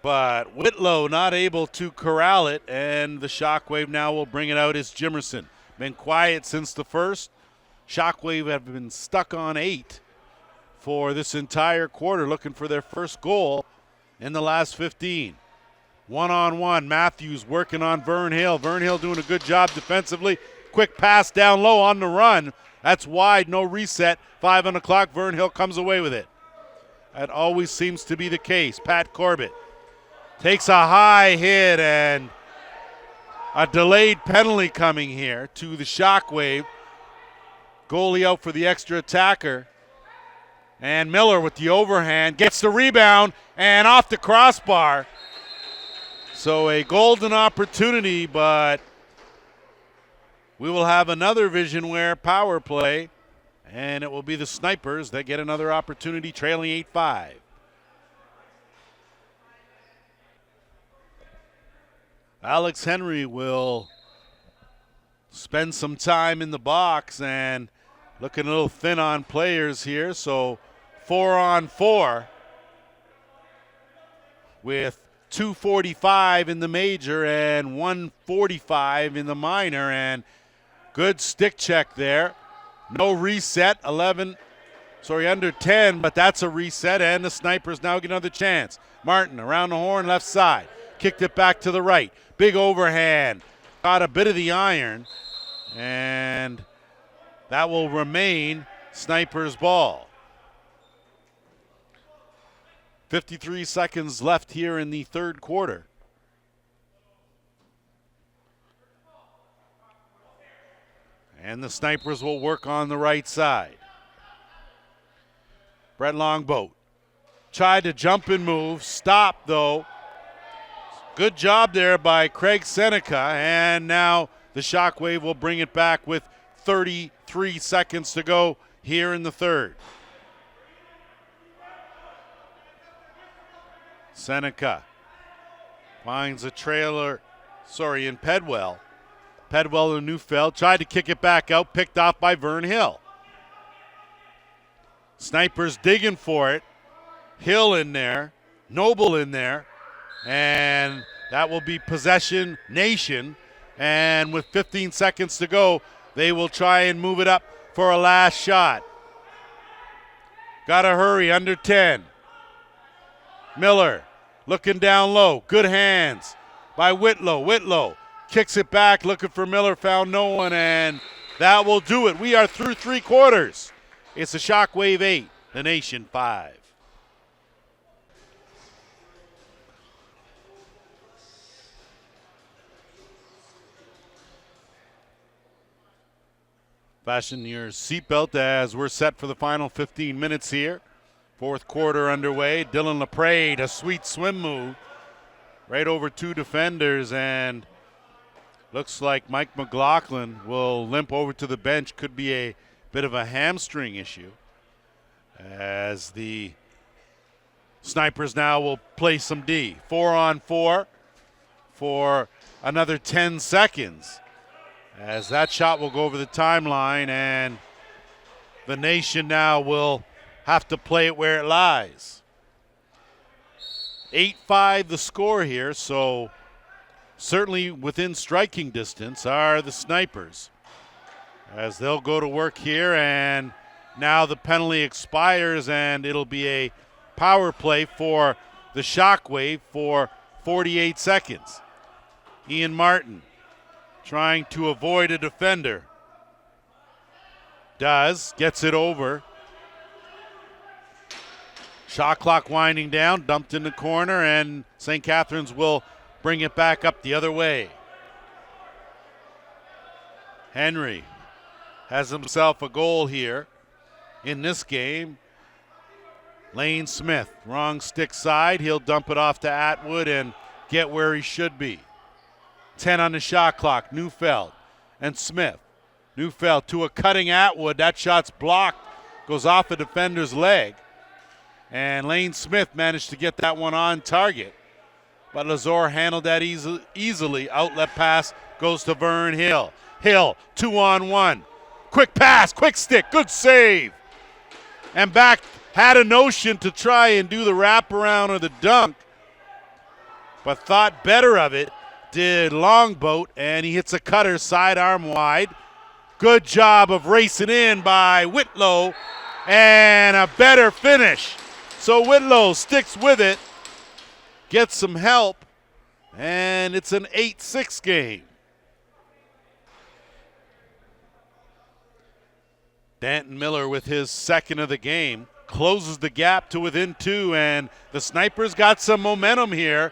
But Whitlow not able to corral it, and the Shockwave now will bring it out as Jimerson. Been quiet since the first. Shockwave have been stuck on 8 for this entire quarter, looking for their first goal in the last 15. 1-on-1, Matthews working on Vern Hill. Vern Hill doing a good job defensively. Quick pass down low on the run. That's wide, no reset. 5 on the clock, Vern Hill comes away with it. That always seems to be the case. Pat Corbett takes a high hit and a delayed penalty coming here to the Shockwave. Goalie out for the extra attacker. And Miller with the overhand gets the rebound and off the crossbar. So a golden opportunity, but we will have another Visionware power play, and it will be the Snipers that get another opportunity, trailing 8-5. Alex Henry will spend some time in the box and looking a little thin on players here. So 4-on-4 with 2:45 in the major and 1:45 in the minor, and good stick check there. No reset, under 10, but that's a reset, and the Snipers now get another chance. Martin around the horn, left side, kicked it back to the right. Big overhand, got a bit of the iron, and that will remain Snipers' ball. 53 seconds left here in the third quarter. And the Snipers will work on the right side. Brett Longboat tried to jump and move, stopped though. Good job there by Craig Seneca, and now the Shockwave will bring it back with 33 seconds to go here in the third. Seneca finds a trailer, in Pedwell. Pedwell to Neufeld, tried to kick it back out, picked off by Vern Hill. Snipers digging for it. Hill in there, Noble in there, and that will be possession nation. And with 15 seconds to go, they will try and move it up for a last shot. Gotta hurry, under 10. Miller looking down low. Good hands by Whitlow. Whitlow kicks it back, looking for Miller, found no one, and that will do it. We are through 3 quarters. It's the Shockwave 8, the Nation 5. Fasten your seatbelt as we're set for the final 15 minutes here. 4th quarter underway. Dylan LaPrade, a sweet swim move right over 2 defenders, and looks like Mike McLaughlin will limp over to the bench. Could be a bit of a hamstring issue, as the Snipers now will play some D. 4-on-4 for another 10 seconds. As that shot will go over the timeline, and the Nation now will have to play it where it lies. 8-5 the score here, so certainly within striking distance are the Snipers, as they'll go to work here, and now the penalty expires, and it'll be a power play for the Shockwave for 48 seconds. Ian Martin trying to avoid a defender. Gets it over. Shot clock winding down, dumped in the corner, and St. Catharines will bring it back up the other way. Henry has himself a goal here in this game. Lane Smith, wrong stick side. He'll dump it off to Atwood and get where he should be. 10 on the shot clock. Neufeld and Smith. Neufeld to a cutting Atwood. That shot's blocked. Goes off a defender's leg. And Lane Smith managed to get that one on target. But Lazor handled that easily. Outlet pass goes to Vern Hill. Hill, 2-on-1. Quick pass, quick stick, good save. And back had a notion to try and do the wraparound or the dunk, but thought better of it. Did Longboat, and he hits a cutter sidearm wide. Good job of racing in by Whitlow, and a better finish. So Whitlow sticks with it, gets some help, and it's an 8-6 game. Danton Miller with his second of the game closes the gap to within 2, and the Snipers got some momentum here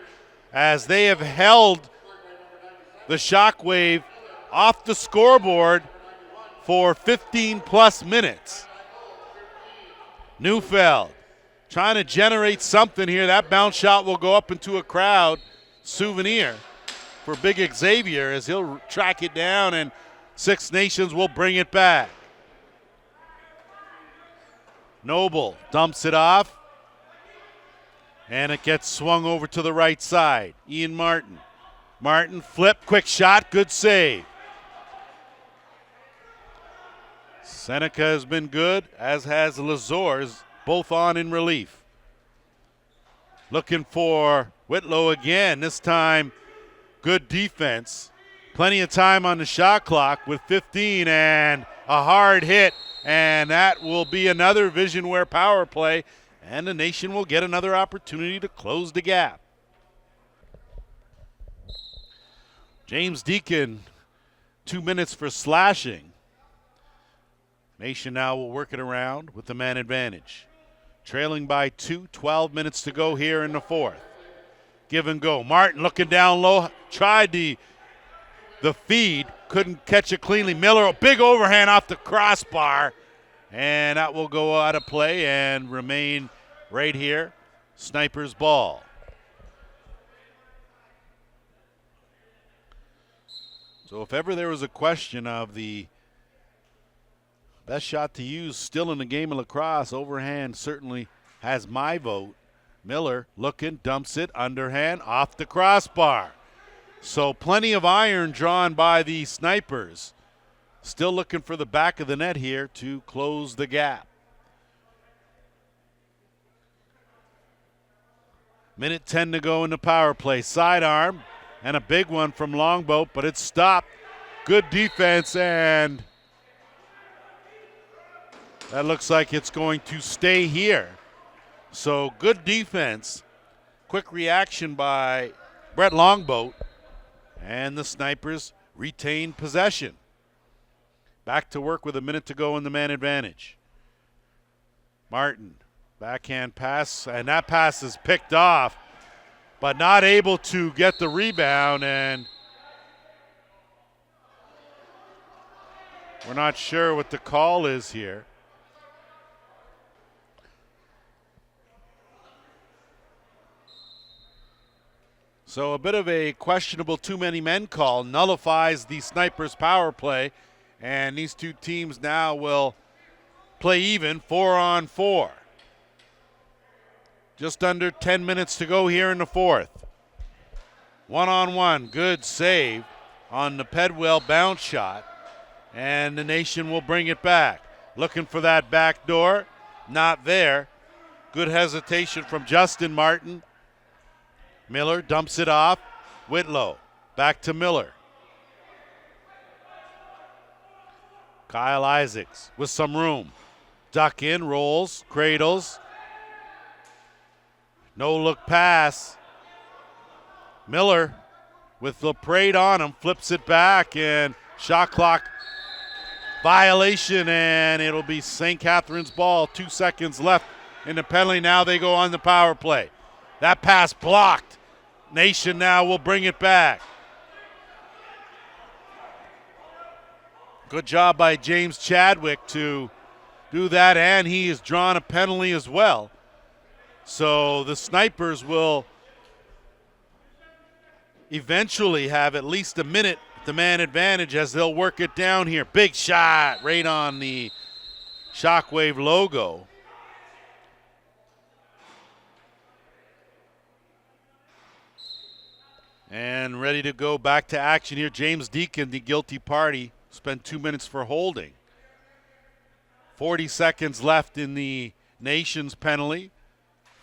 as they have held the Shockwave off the scoreboard for 15-plus minutes. Neufeld trying to generate something here. That bounce shot will go up into a crowd souvenir for Big Xavier as he'll track it down, and Six Nations will bring it back. Noble dumps it off, and it gets swung over to the right side. Ian Martin. Martin flip, quick shot, good save. Seneca has been good, as has Lazor's, both on in relief. Looking for Whitlow again, this time good defense. Plenty of time on the shot clock with 15, and a hard hit, and that will be another Visionware power play, and the Nation will get another opportunity to close the gap. James Deacon, 2 minutes for slashing. Nation now will work it around with the man advantage. Trailing by 2, 12 minutes to go here in the 4th. Give and go. Martin looking down low, tried the feed, couldn't catch it cleanly. Miller, a big overhand off the crossbar, and that will go out of play and remain right here. Snipers ball. So if ever there was a question of the best shot to use still in the game of lacrosse, overhand certainly has my vote. Miller looking, dumps it, underhand, off the crossbar. So plenty of iron drawn by the Snipers. Still looking for the back of the net here to close the gap. Minute 10 to go in the power play. Sidearm. And a big one from Longboat, but it's stopped. Good defense, and that looks like it's going to stay here. So good defense. Quick reaction by Brett Longboat, And the Snipers retain possession. Back to work with a minute to go in the man advantage. Martin, backhand pass, and that pass is picked off, but not able to get the rebound, and we're not sure what the call is here. So a bit of a questionable too many men call nullifies the Snipers power play, and these two teams now will play even 4-on-4. Just under 10 minutes to go here in the fourth. 1-on-1, good save on the Pedwell bounce shot, and the Nation will bring it back. Looking for that back door, not there. Good hesitation from Justin Martin. Miller dumps it off. Whitlow back to Miller. Kyle Isaacs with some room. Duck in, rolls, cradles. No look pass. Miller with LaPrade on him, flips it back, and shot clock violation, and it'll be St. Catharines ball. 2 seconds left in the penalty. Now they go on the power play. That pass blocked. Nation now will bring it back. Good job by James Chadwick to do that, and he has drawn a penalty as well. So the Snipers will eventually have at least a minute the man advantage as they'll work it down here. Big shot right on the Shockwave logo. And ready to go back to action here. James Deacon, the guilty party, spent 2 minutes for holding. 40 seconds left in the Nation's penalty.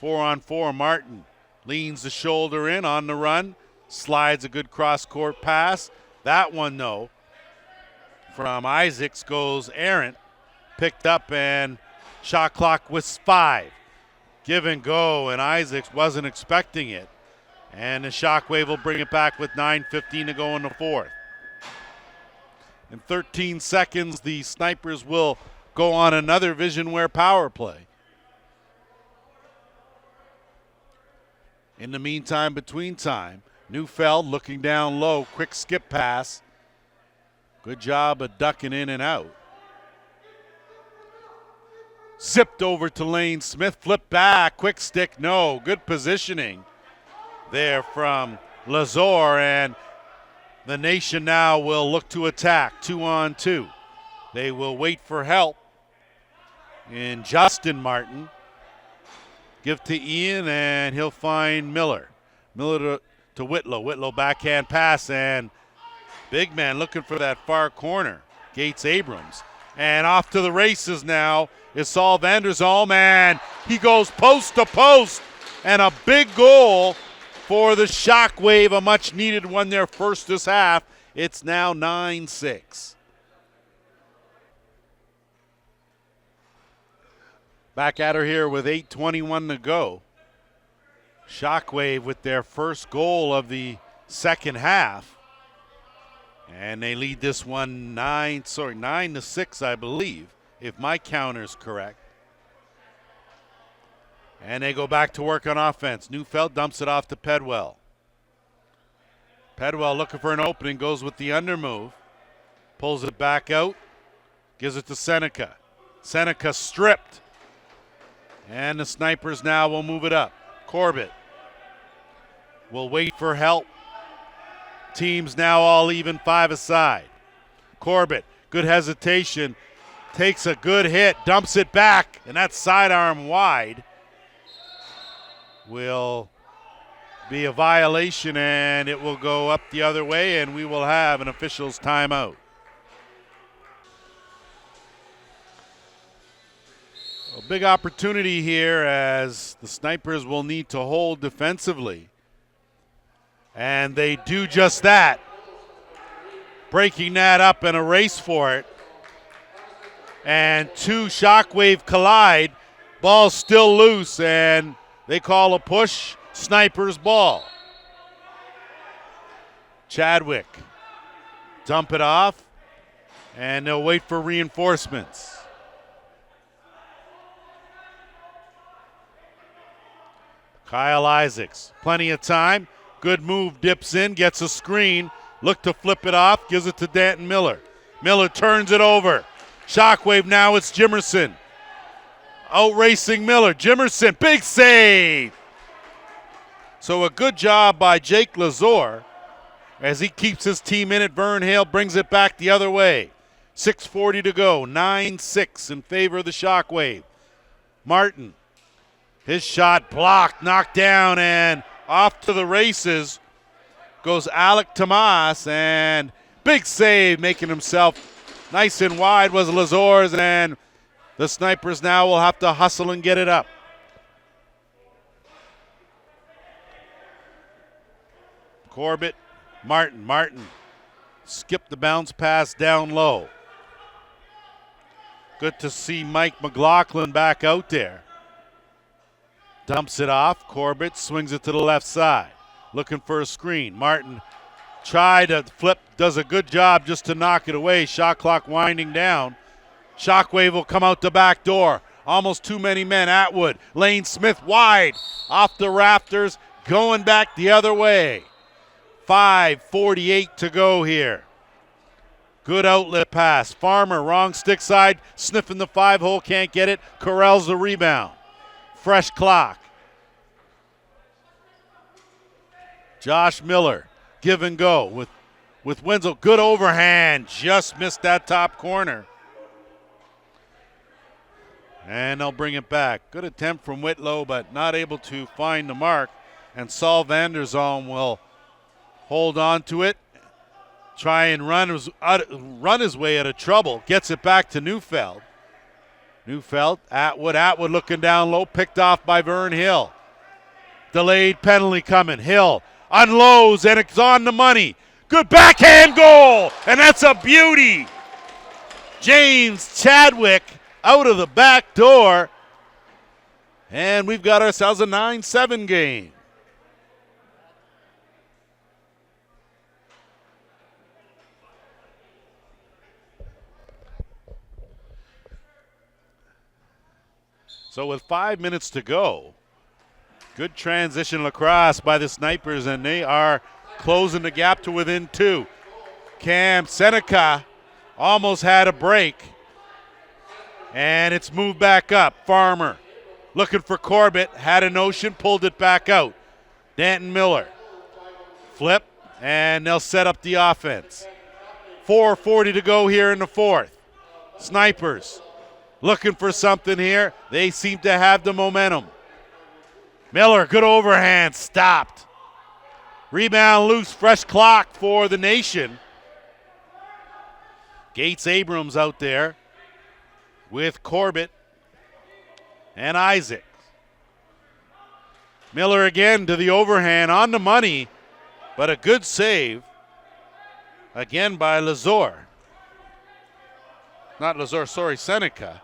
4-on-4, Martin leans the shoulder in on the run, slides a good cross-court pass. That one, though, from Isaacs goes errant, picked up, and shot clock was 5. Give and go, and Isaacs wasn't expecting it. And the Shockwave will bring it back with 9:15 to go in the fourth. In 13 seconds, the Snipers will go on another Visionware power play. In the meantime, between time, Neufeld looking down low, quick skip pass. Good job of ducking in and out. Zipped over to Lane Smith, flip back, quick stick, no. Good positioning there from Lazor, and the Nation now will look to attack 2-on-2. They will wait for help in Justin Martin. Give to Ian, and he'll find Miller. Miller to Whitlow. Whitlow backhand pass, and big man looking for that far corner. Gates Abrams. And off to the races now is Saul Vanderzalm, and he goes post to post, and a big goal for the Shockwave, a much needed one there first this half. It's now 9-6. Back at her here with 8:21 to go. Shockwave with their first goal of the second half. And they lead this one 9-6, I believe, if my counter's correct. And they go back to work on offense. Neufeld dumps it off to Pedwell. Pedwell looking for an opening, goes with the undermove. Pulls it back out, gives it to Seneca. Seneca stripped. And the Snipers now will move it up. Corbett will wait for help. Teams now all even 5 aside. Corbett, good hesitation, takes a good hit, dumps it back, and that sidearm wide will be a violation, and it will go up the other way, and we will have an official's timeout. A big opportunity here as the Snipers will need to hold defensively. And they do just that. Breaking that up in a race for it. And two Shockwave collide. Ball's still loose, and they call a push. Snipers ball. Chadwick. Dump it off, and they'll wait for reinforcements. Kyle Isaacs, plenty of time. Good move, dips in, gets a screen. Look to flip it off, gives it to Danton Miller. Miller turns it over. Shockwave now, it's Jimerson. Out racing Miller. Jimerson, big save. So a good job by Jake Lazor as he keeps his team in it. Vern Hale brings it back the other way. 6:40 to go, 9-6 in favor of the Shockwave. Martin, his shot blocked, knocked down, and off to the races goes Alec Tomas, and big save, making himself nice and wide was Lazor's, and the Snipers now will have to hustle and get it up. Corbett, Martin skipped the bounce pass down low. Good to see Mike McLaughlin back out there. Dumps it off. Corbett swings it to the left side. Looking for a screen. Martin tried to flip, does a good job just to knock it away. Shot clock winding down. Shockwave will come out the back door. Almost too many men. Atwood, Lane Smith wide. Off the rafters, going back the other way. 5:48 to go here. Good outlet pass. Farmer, wrong stick side, sniffing the 5-hole, can't get it. Corrals the rebound. Fresh clock. Josh Miller, give and go with Wenzel. Good overhand, just missed that top corner. And they'll bring it back. Good attempt from Whitlow, but not able to find the mark. And Saul Vanderzalm will hold on to it, try and run his way out of trouble. Gets it back to Neufeld. Atwood looking down low, picked off by Vern Hill. Delayed penalty coming. Hill unloads, and it's on the money. Good backhand goal, and that's a beauty. James Chadwick out of the back door, and we've got ourselves a 9-7 game. So with 5 minutes to go, good transition lacrosse by the Snipers, and they are closing the gap to within 2. Cam Seneca almost had a break, and it's moved back up. Farmer looking for Corbett, had a notion, pulled it back out. Danton Miller, flip, and they'll set up the offense. 4:40 to go here in the fourth. Snipers looking for something here. They seem to have the momentum. Miller, good overhand, stopped. Rebound loose, fresh clock for the Nation. Gates Abrams out there with Corbett and Isaac. Miller again to the overhand, on the money, but a good save again by Lazor. Not Lazor, sorry, Seneca.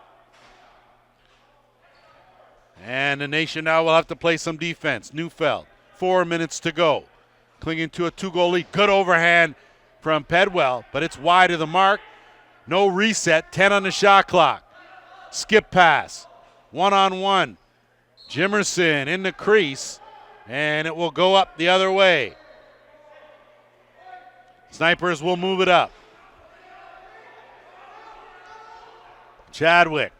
And the Nation now will have to play some defense. Neufeld, 4 minutes to go. Clinging to a 2-goal lead. Good overhand from Pedwell, but it's wide of the mark. No reset, 10 on the shot clock. Skip pass, one-on-one. Jimerson in the crease, and it will go up the other way. Snipers will move it up. Chadwick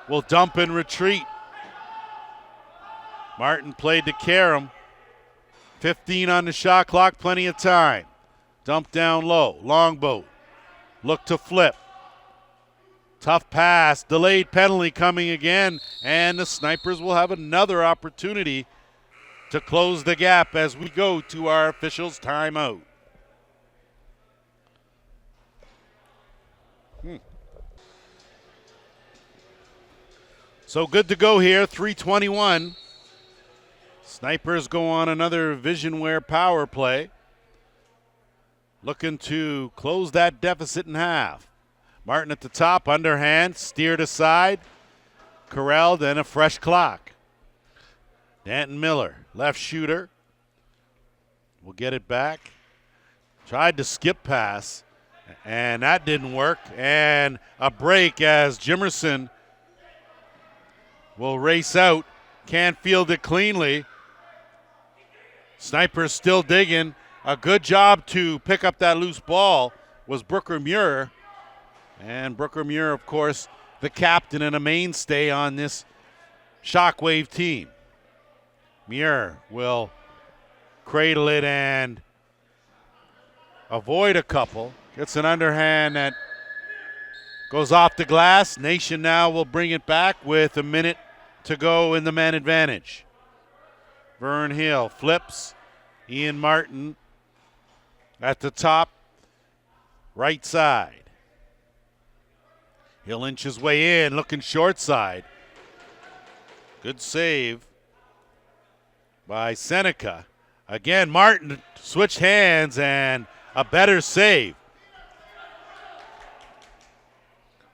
will dump and retreat. Martin played to Karam. 15 on the shot clock, plenty of time. Dump down low, Longboat. Look to flip. Tough pass, delayed penalty coming again, and the Snipers will have another opportunity to close the gap as we go to our officials' timeout. So good to go here, 3:21. Snipers go on another Visionware power play. Looking to close that deficit in half. Martin at the top, underhand, steered aside, corralled, and a fresh clock. Danton Miller, left shooter, will get it back. Tried to skip pass, and that didn't work. And a break as Jimerson will race out. Can't field it cleanly. Snipers still digging. A good job to pick up that loose ball was Brooker Muir. And Brooker Muir, of course, the captain and a mainstay on this Shockwave team. Muir will cradle it and avoid a couple. Gets an underhand that goes off the glass. Nation now will bring it back with a minute to go in the man advantage. Vern Hill flips. Ian Martin at the top, right side. He'll inch his way in, looking short side. Good save by Seneca. Again, Martin switched hands and a better save.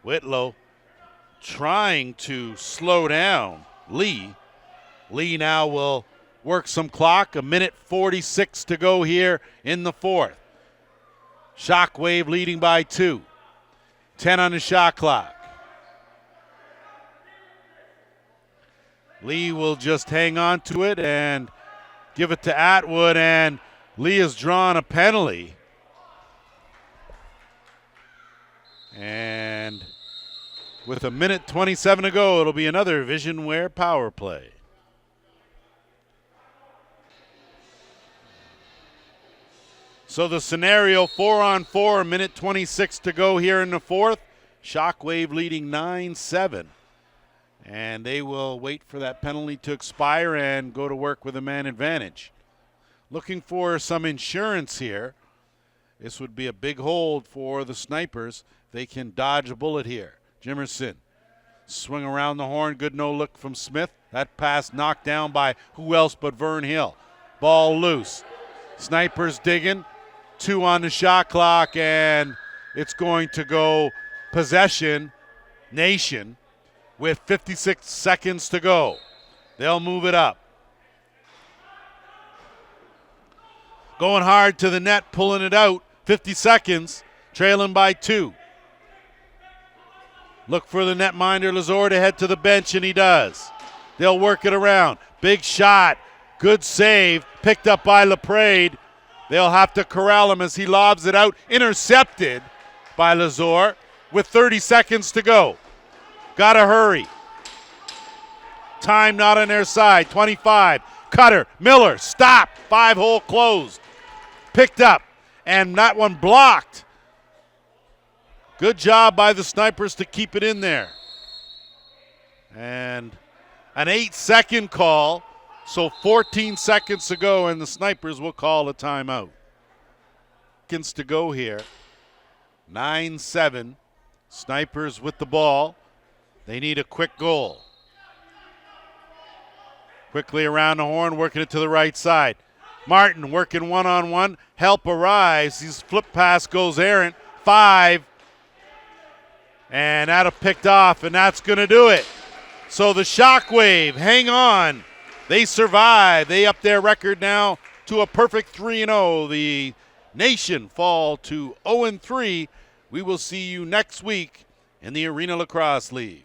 Whitlow trying to slow down Lee. Lee now will work some clock. 1:46 to go here in the fourth. Shockwave leading by 2. 10 on the shot clock. Lee will just hang on to it and give it to Atwood, and Lee has drawn a penalty. And with 1:27 to go, it'll be another Visionware power play. So the scenario, 4-on-4, 1:26 to go here in the fourth. Shockwave leading 9-7. And they will wait for that penalty to expire and go to work with a man advantage. Looking for some insurance here. This would be a big hold for the Snipers. They can dodge a bullet here. Jimerson, swing around the horn. Good no look from Smith. That pass knocked down by who else but Vern Hill. Ball loose. Snipers digging. 2 on the shot clock, and it's going to go possession Nation with 56 seconds to go. They'll move it up. Going hard to the net, pulling it out. 50 seconds, trailing by 2. Look for the netminder Lazor to head to the bench, and he does. They'll work it around. Big shot, good save, picked up by LaPrade. They'll have to corral him as he lobs it out. Intercepted by Lazor with 30 seconds to go. Gotta hurry. Time not on their side. 25. Cutter. Miller. Stop. 5-hole closed. Picked up. And that one blocked. Good job by the Snipers to keep it in there. And an 8-second call. So 14 seconds to go, and the Snipers will call a timeout. Seconds to go here. 9-7. Snipers with the ball. They need a quick goal. Quickly around the horn, working it to the right side. Martin working one-on-one. Help arrives. His flip pass goes errant. 5. And that'll picked off, and that's going to do it. So the Shockwave hang on. They survive. They up their record now to a perfect 3-0. The Nation fall to 0-3. We will see you next week in the Arena Lacrosse League.